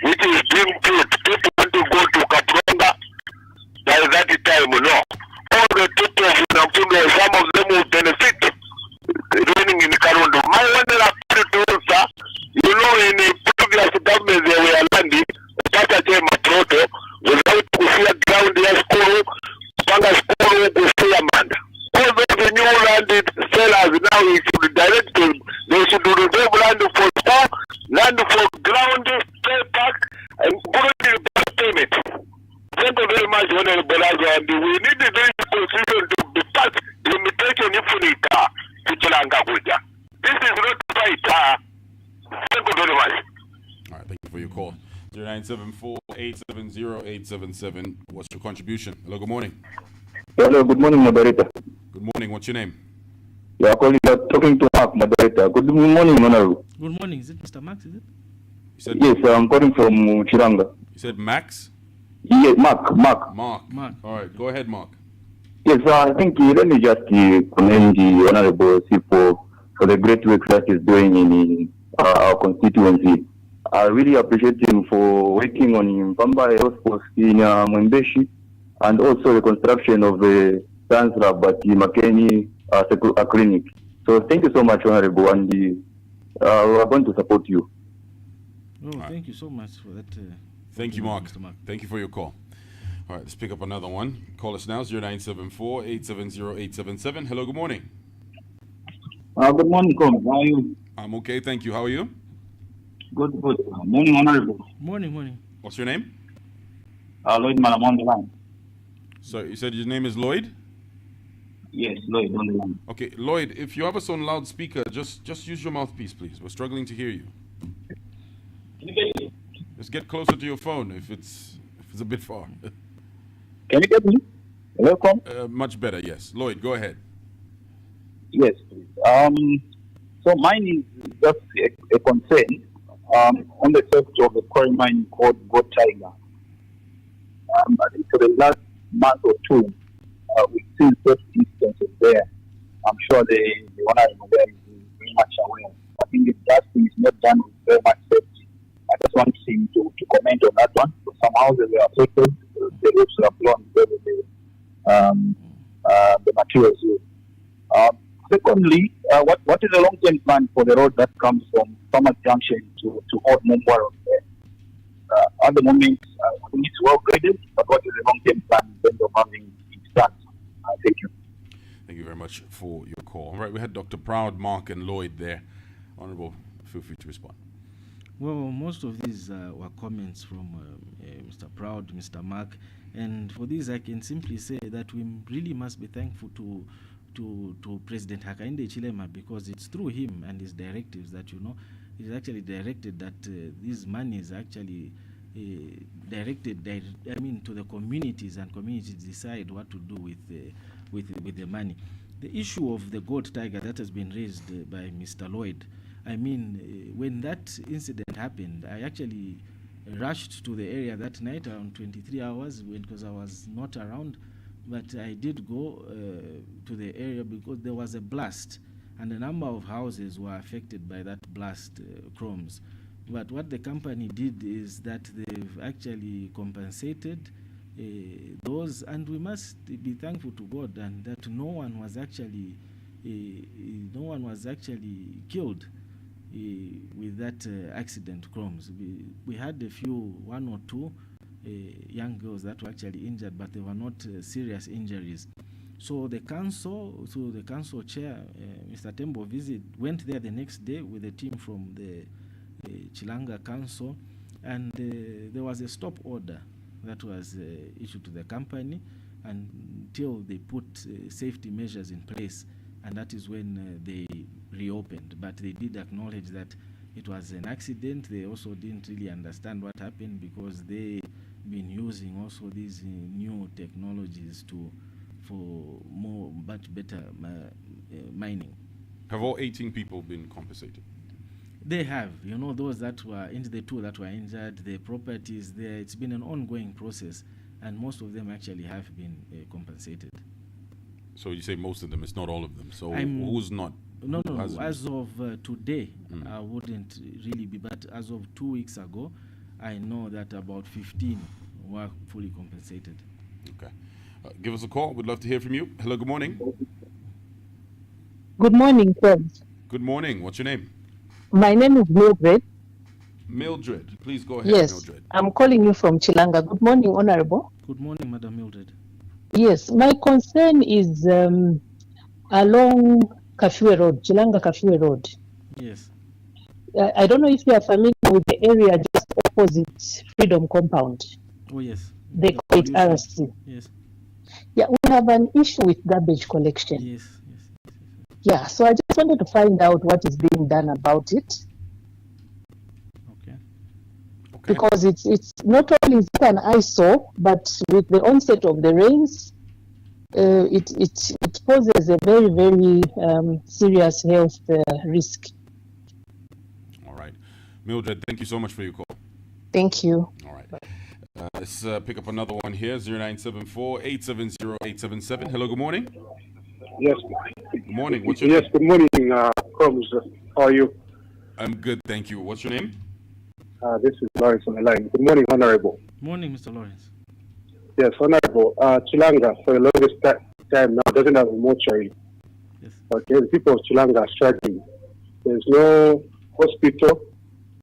which is being built. People want to go to Kapronga by that time, no. All the people of Nampudwa, some of them will benefit living in Karundu. My one sir, you know, in the previous government they were landing Patache Maproto without Kusia ground their school, Panga school, Kusia Manda. All those new landed sellers now, we should direct them. They should reserve land for school, land for ground, play park, and put in payment. Thank you very much, Honorable Hlazo, and we need the very constitution to be passed limitation if we need to Chilanga Guja. This is not right. Thank you very much. All right, thank you for your call. 0974-870-877. What's your contribution? Hello, good morning. Hello, good morning, moderator. Good morning. What's your name? You are talking to Mark, moderator. Good morning, Honorable. Good morning. Is it Mr. Max, is it? You said yes, I'm calling from Chilanga. You said Max? Yes, Mark. Mark. All right, go ahead, Mark. Yes, I think let me just commend the Honorable Sipho for the great work that he's doing in our constituency. I really appreciate him for working on Mpamba Health Post in Mwembeshi, and also the construction of the science lab at the Makeni clinic. So thank you so much, Honorable, and we are going to support you. Oh, thank you so much for that. Thank you, Mark. Thank you for your call. All right, let's pick up another one. Call us now, 0974-870-877. Hello, good morning. Good morning, Com. How are you? I'm okay, thank you. How are you? Good. Morning, Honorable. Morning. What's your name? Lloyd Malam on the line. So you said your name is Lloyd? Yes, Lloyd on the line. Okay, Lloyd, if you have us on loudspeaker, just use your mouthpiece, please. We're struggling to hear you. Can you get me? Just get closer to your phone if it's a bit far. Can you get me? Hello, Com? Much better, yes. Lloyd, go ahead. Yes, please. So mine is just a concern on the subject of the quarry mine called Goat Tiger. I think for the last month or two, we've seen such instances there. I'm sure the honorable there is very much aware. I think if that thing is not done with very much safety, I just want him to comment on that one. So some houses were affected, the roofs are blown because of the materials used. Secondly, what is the long-term plan for the road that comes from Farmers Junction to Old Mumbai Road? At the moment, I think it's well graded, but what is the long-term plan in terms of having it done? Thank you. Thank you very much for your call. All right, we had Dr. Proud, Mark, and Lloyd there. Honorable, feel free to respond. Well, most of these were comments from Mr. Proud, Mr. Mark, and for these I can simply say that we really must be thankful to President Hakainde Hichilema, because it's through him and his directives that, he's actually directed that these money is actually directed to the communities, and communities decide what to do with the money. The issue of the gold tiger that has been raised by Mr. Lloyd, when that incident happened, I actually rushed to the area that night around 23 hours because I was not around, but I did go to the area because there was a blast and a number of houses were affected by that blast, chromes. But what the company did is that they've actually compensated those, and we must be thankful to God and that no one was actually killed with that accident, chromes. We had one or two young girls that were actually injured, but they were not serious injuries. So the council, through the council chair, Mr. Tembo went there the next day with a team from the Chilanga Council, and there was a stop order that was issued to the company until they put safety measures in place, and that is when they reopened. But they did acknowledge that it was an accident. They also didn't really understand what happened because they've been using also these new technologies for much better mining. Have all 18 people been compensated? They have, those that were the two that were injured, the properties there. It's been an ongoing process, and most of them actually have been compensated. So you say most of them, it's not all of them. So who's not? No. As of today, I wouldn't really be, but as of 2 weeks ago, I know that about 15 were fully compensated. Okay. Give us a call. We'd love to hear from you. Hello, good morning. Good morning, friends. Good morning. What's your name? My name is Mildred. Mildred, please go ahead. Yes, Mildred. I'm calling you from Chilanga. Good morning, Honorable. Good morning, Madam Mildred. Yes, my concern is along Kafue Road, Chilanga Kafue Road. Yes. I don't know if you are familiar with the area just opposite Freedom Compound. Oh, yes. They call it RSC. Yes. Yeah, we have an issue with garbage collection. Yes. Yeah, so I just wanted to find out what is being done about it. Okay. Because it's not only is it an eyesore, but with the onset of the rains, it poses a very, very serious health risk. All right. Mildred, thank you so much for your call. Thank you. All right. Let's pick up another one here, 0974-870-877. Hello, good morning. Yes. Good morning. What's your name? Yes, good morning, Combs. How are you? I'm good, thank you. What's your name? This is Lawrence on the line. Good morning, Honorable. Morning, Mr. Lawrence. Yes, Honorable. Chilanga, for the longest time now, doesn't have a mortuary. Yes. Okay, the people of Chilanga are struggling. There's no hospital.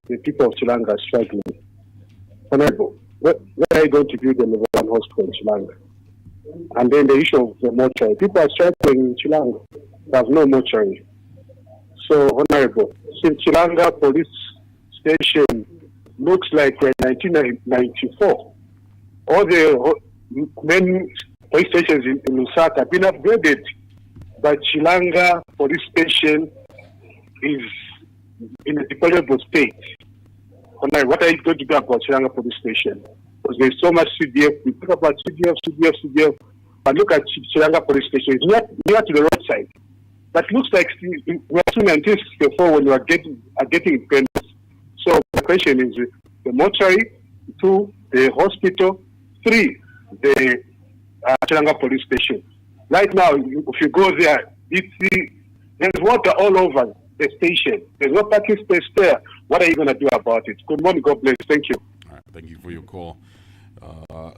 The people of Chilanga are struggling. Honorable, where are you going to build a level 1 hospital in Chilanga? And then the issue of the mortuary. People are struggling in Chilanga. They have no mortuary. So, Honorable, since Chilanga police station looks like 1994, all the main police stations in Lusaka have been upgraded, but Chilanga police station is in a deplorable state. Honorable, what are you going to do about Chilanga police station? Because there's so much CDF. We talk about CDF, but look at Chilanga police station. It's near to the roadside. That looks like we are still 1964 when we are getting payments. So the question is the mortuary, 2, the hospital, 3, the Chilanga police station. Right now, if you go there, there's water all over the station. There's no parking space there. What are you going to do about it? Good morning. God bless. Thank you. All right, thank you for your call,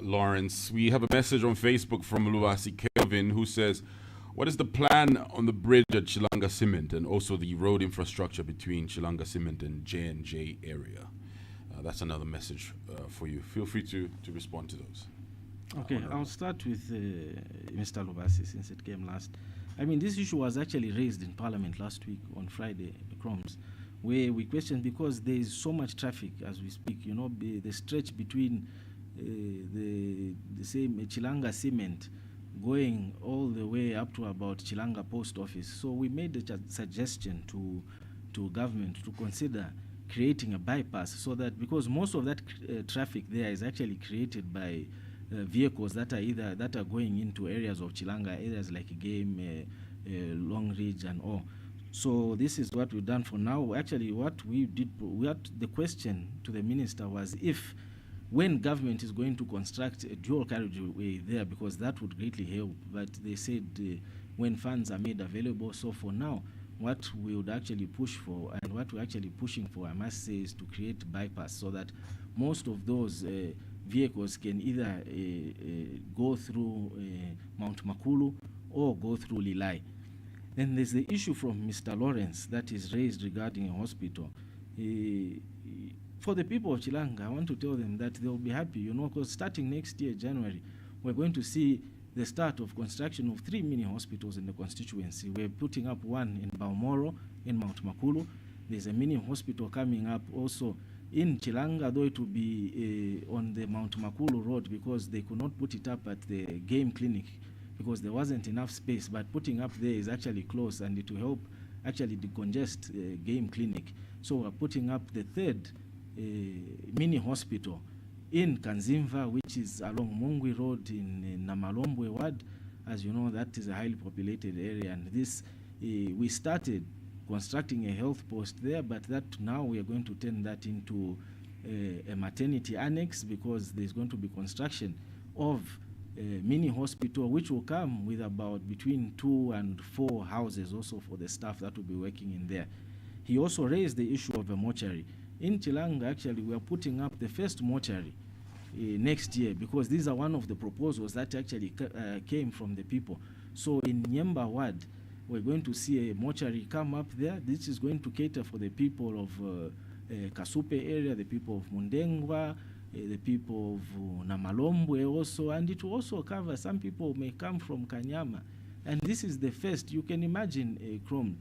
Lawrence. We have a message on Facebook from Luasi Kelvin who says, what is the plan on the bridge at Chilanga Cement and also the road infrastructure between Chilanga Cement and J&J area? That's another message for you. Feel free to respond to those. Okay, I'll start with Mr. Lubasi since it came last. I mean, this issue was actually raised in Parliament last week on Friday, Croms, where we questioned because there is so much traffic as we speak. You know, the stretch between the same Chilanga Cement going all the way up to about Chilanga Post Office. So we made a suggestion to government to consider creating a bypass so that, because most of that traffic there is actually created by vehicles that are going into areas of Chilanga, areas like Game, Long Ridge and all. So this is what we've done for now. Actually, what the question to the minister was if, when government is going to construct a dual carriageway there, because that would greatly help. But they said when funds are made available. So for now, what we would actually push for, and what we're actually pushing for, I must say, is to create bypass so that most of those vehicles can either go through Mount Makulu or go through Lilai. Then there's the issue from Mr. Lawrence that is raised regarding a hospital. For the people of Chilanga, I want to tell them that they'll be happy, you know, because starting next year, January, we're going to see the start of construction of 3 mini hospitals in the constituency. We're putting up one in Baumoro, in Mount Makulu. There's a mini hospital coming up also in Chilanga, though it will be on the Mount Makulu road because they could not put it up at the game clinic because there wasn't enough space. But putting up there is actually close and it will help actually decongest game clinic. So we're putting up the third mini hospital in Kanzimva, which is along Mungwi Road in Namalombwe Ward. As you know, that is a highly populated area, and this we started constructing a health post there, but that now we are going to turn that into a maternity annex because there's going to be construction of a mini hospital which will come with about between 2 and 4 houses also for the staff that will be working in there. He also raised the issue of a mortuary. In Chilanga, actually, we are putting up the first mortuary next year because these are one of the proposals that actually came from the people. So in Nyemba Ward, we're going to see a mortuary come up there. This is going to cater for the people of Kasupe area, the people of Mundengwa, the people of Namalombwe also, and it will also cover some people may come from Kanyama. And this is the first. You can imagine, Chrome,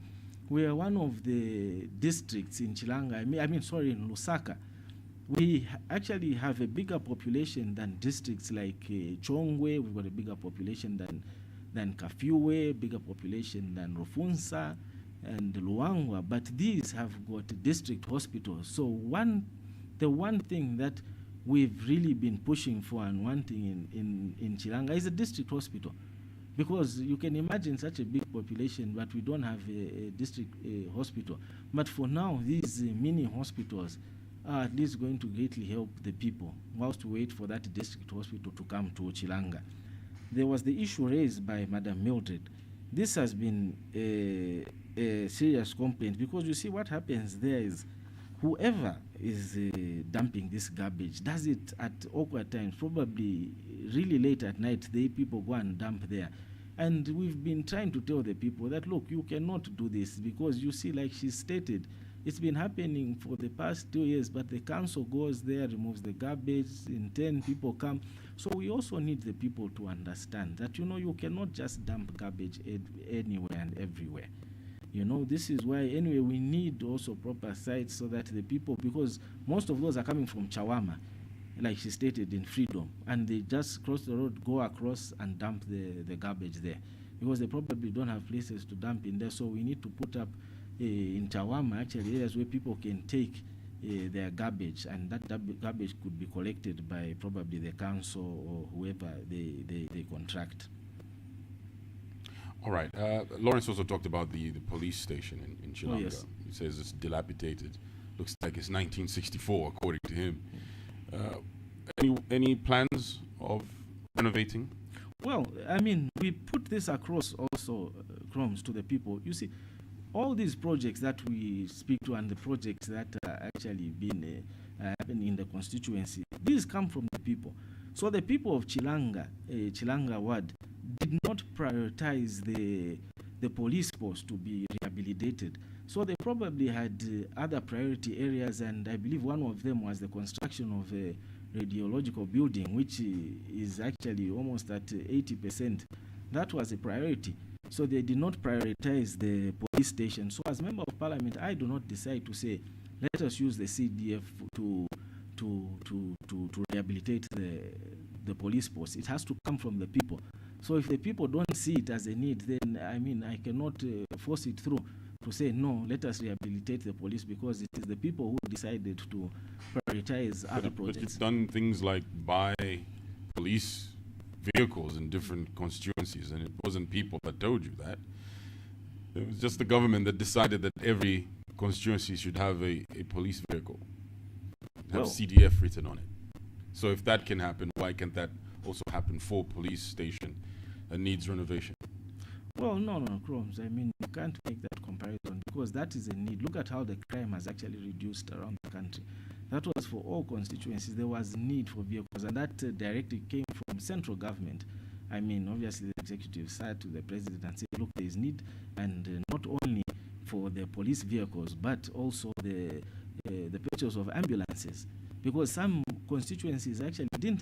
we are one of the districts in Chilanga, in Lusaka. We actually have a bigger population than districts like Chongwe. We've got a bigger population than Kafue, bigger population than Rufunsa and Luangwa, but these have got district hospitals. So the one thing that we've really been pushing for and wanting in Chilanga is a district hospital. Because you can imagine such a big population, but we don't have a district hospital. But for now, these mini hospitals are at least going to greatly help the people whilst we wait for that district hospital to come to Chilanga. There was the issue raised by Madam Mildred. This has been a serious complaint because you see what happens there is whoever is dumping this garbage does it at awkward times, probably really late at night. The people go and dump there. And we've been trying to tell the people that, look, you cannot do this because you see, like she stated, it's been happening for the past 2 years, but the council goes there, removes the garbage, in turn people come. So we also need the people to understand that, you know, you cannot just dump garbage anywhere and everywhere. You know, this is why, anyway, we need also proper sites so that the people, because most of those are coming from Chawama, like she stated, in Freedom, and they just cross the road, go across and dump the garbage there, because they probably don't have places to dump in there. So we need to put up in Chawama, actually, areas where people can take their garbage, and that garbage could be collected by probably the council or whoever they contract. All right. Lawrence also talked about the police station in Chilanga. Oh, yes. He says it's dilapidated. Looks like it's 1964, according to him. Any plans of renovating? Well, I mean, we put this across also, Chromes, to the people. You see, all these projects that we speak to and the projects that are actually been happening in the constituency, these come from the people. So the people of Chilanga, Chilanga ward, did not prioritize the police post to be rehabilitated. So they probably had other priority areas, and I believe one of them was the construction of a radiological building, which is actually almost at 80%. That was a priority. So they did not prioritize the police station. So as Member of Parliament, I do not decide to say, let us use the CDF to rehabilitate the police post. It has to come from the people. So if the people don't see it as a need, then I mean, I cannot force it through to say, no, let us rehabilitate the police, because it is the people who decided to prioritize other projects. But you've done things like buy police vehicles in different constituencies, and it wasn't people that told you that. It was just the government that decided that every constituency should have a police vehicle, have CDF written on it. So if that can happen, why can't that also happen for police station that needs renovation? Well, no, Chromes. I mean, you can't make that comparison, because that is a need. Look at how the crime has actually reduced around the country. That was for all constituencies. There was need for vehicles, and that directive came from central government. I mean, obviously, the executive sat to the president and said, look, there is need, and not only for the police vehicles, but also the purchase of ambulances, because some constituencies actually did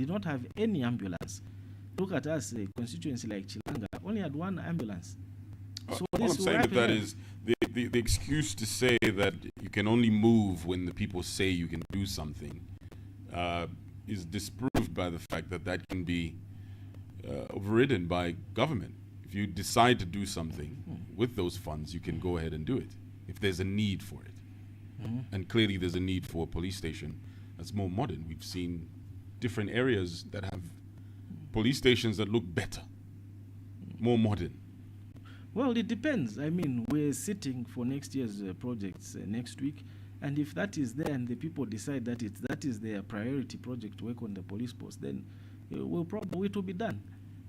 not have any ambulance. Look at us, a constituency like Chilanga only had one ambulance. So all I'm saying that is the excuse to say that you can only move when the people say you can do something is disproved by the fact that that can be overridden by government. If you decide to do something with those funds, you can go ahead and do it if there's a need for it. And clearly there's a need for a police station that's more modern. We've seen different areas that have police stations that look better, more modern. Well, it depends. I mean, we're sitting for next year's projects next week, and if that is there and the people decide that that is their priority project to work on the police post, then it will be done.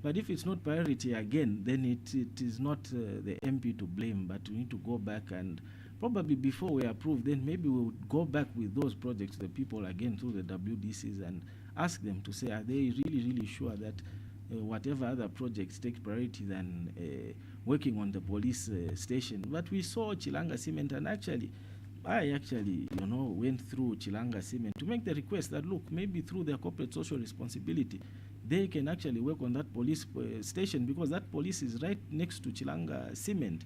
But if it's not priority again, then it is not the MP to blame, but we need to go back, and probably before we approve, then maybe we'll go back with those projects to the people again through the WDCs and ask them to say, are they really sure that whatever other projects take priority than working on the police station? But we saw Chilanga Cement, and I actually went through Chilanga Cement to make the request that, look, maybe through their corporate social responsibility, they can actually work on that police station, because that police is right next to Chilanga Cement.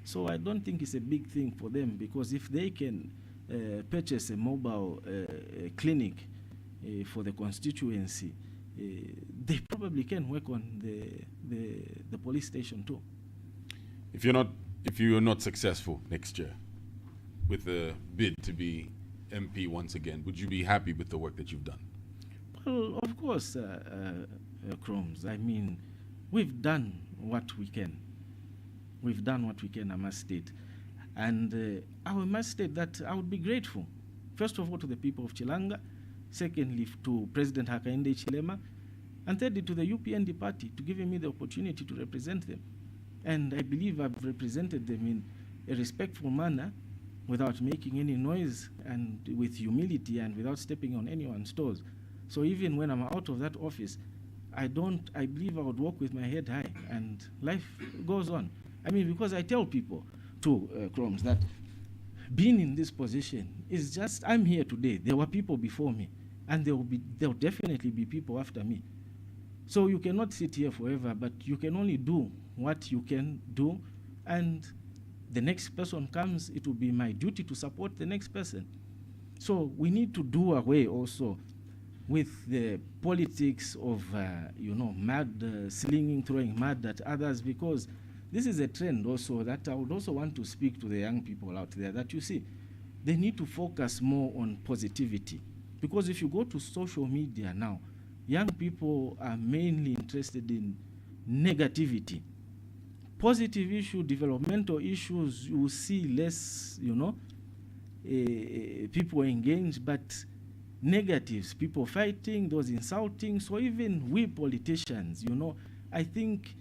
So I don't think it's a big thing for them, because if they can purchase a mobile clinic for the constituency, they probably can work on the police station too. If you're not successful next year with the bid to be MP once again, would you be happy with the work that you've done? Well, of course, Chromes. I mean, we've done what we can. I must state. And I must state that I would be grateful, first of all, to the people of Chilanga, secondly, to President Hakainde Chilema, and thirdly, to the UPND party, to giving me the opportunity to represent them. And I believe I've represented them in a respectful manner, without making any noise, and with humility, and without stepping on anyone's toes. So even when I'm out of that office, I believe I would walk with my head high, and life goes on. I mean, because I tell people too, Chromes, that being in this position is just, I'm here today. There were people before me, and there will definitely be people after me. So you cannot sit here forever, but you can only do what you can do, and the next person comes, it will be my duty to support the next person. So we need to do away also with the politics of, mud slinging, throwing mud at others, because this is a trend also that I would also want to speak to the young people out there, that you see, they need to focus more on positivity. Because if you go to social media now, young people are mainly interested in negativity. Positive issue, developmental issues, you will see less, people engaged, but negatives, people fighting, those insulting. So even we politicians, I think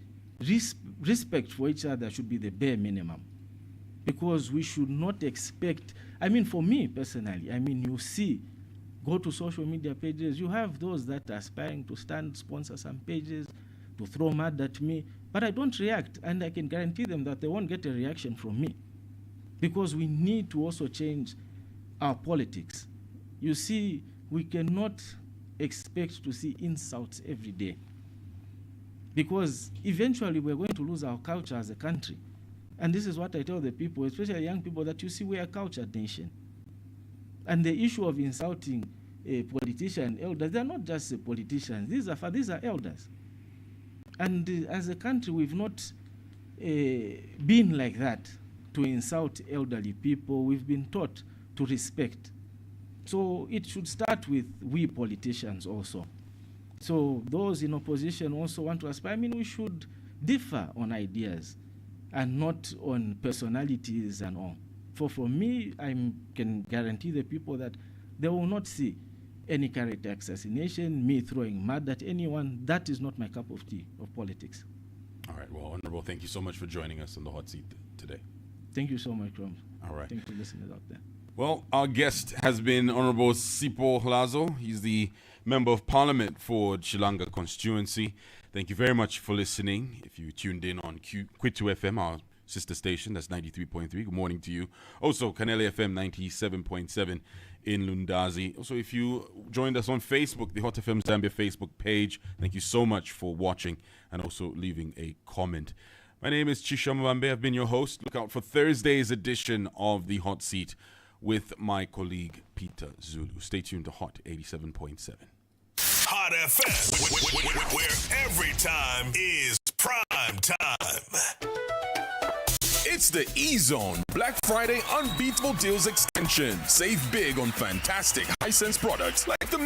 respect for each other should be the bare minimum, because we should not expect, for me personally, you see, go to social media pages, you have those that are aspiring to sponsor some pages, to throw mud at me, but I don't react, and I can guarantee them that they won't get a reaction from me, because we need to also change our politics. You see, we cannot expect to see insults every day, because eventually we're going to lose our culture as a country. And this is what I tell the people, especially young people, that you see, we're a cultured nation. And the issue of insulting a politician, elders, they're not just politicians, these are elders. And as a country, we've not been like that, to insult elderly people. We've been taught to respect. So it should start with we politicians also. So those in opposition also want to aspire. We should differ on ideas and not on personalities and all. For me, I can guarantee the people that they will not see any character assassination, me throwing mud at anyone. That is not my cup of tea of politics. All right. Well, Honorable, thank you so much for joining us on the hot seat today. Thank you so much, Crum. All right. Thank you, listeners out there. Well, our guest has been Honorable Sipho Hlazo. He's the Member of Parliament for Chilanga constituency. Thank you very much for listening. If you tuned in on Kwitu FM, our sister station, that's 93.3. Good morning to you. Also, Kanele FM 97.7 in Lundazi. Also, if you joined us on Facebook, the Hot FM Zambia Facebook page, thank you so much for watching and also leaving a comment. My name is Chisha Mwambe. I've been your host. Look out for Thursday's edition of The Hot Seat with my colleague Peter Zulu. Stay tuned to Hot 87.7. Hot FM, where every time is prime time. It's the E-Zone Black Friday Unbeatable Deals Extension. Save big on fantastic Hisense products like the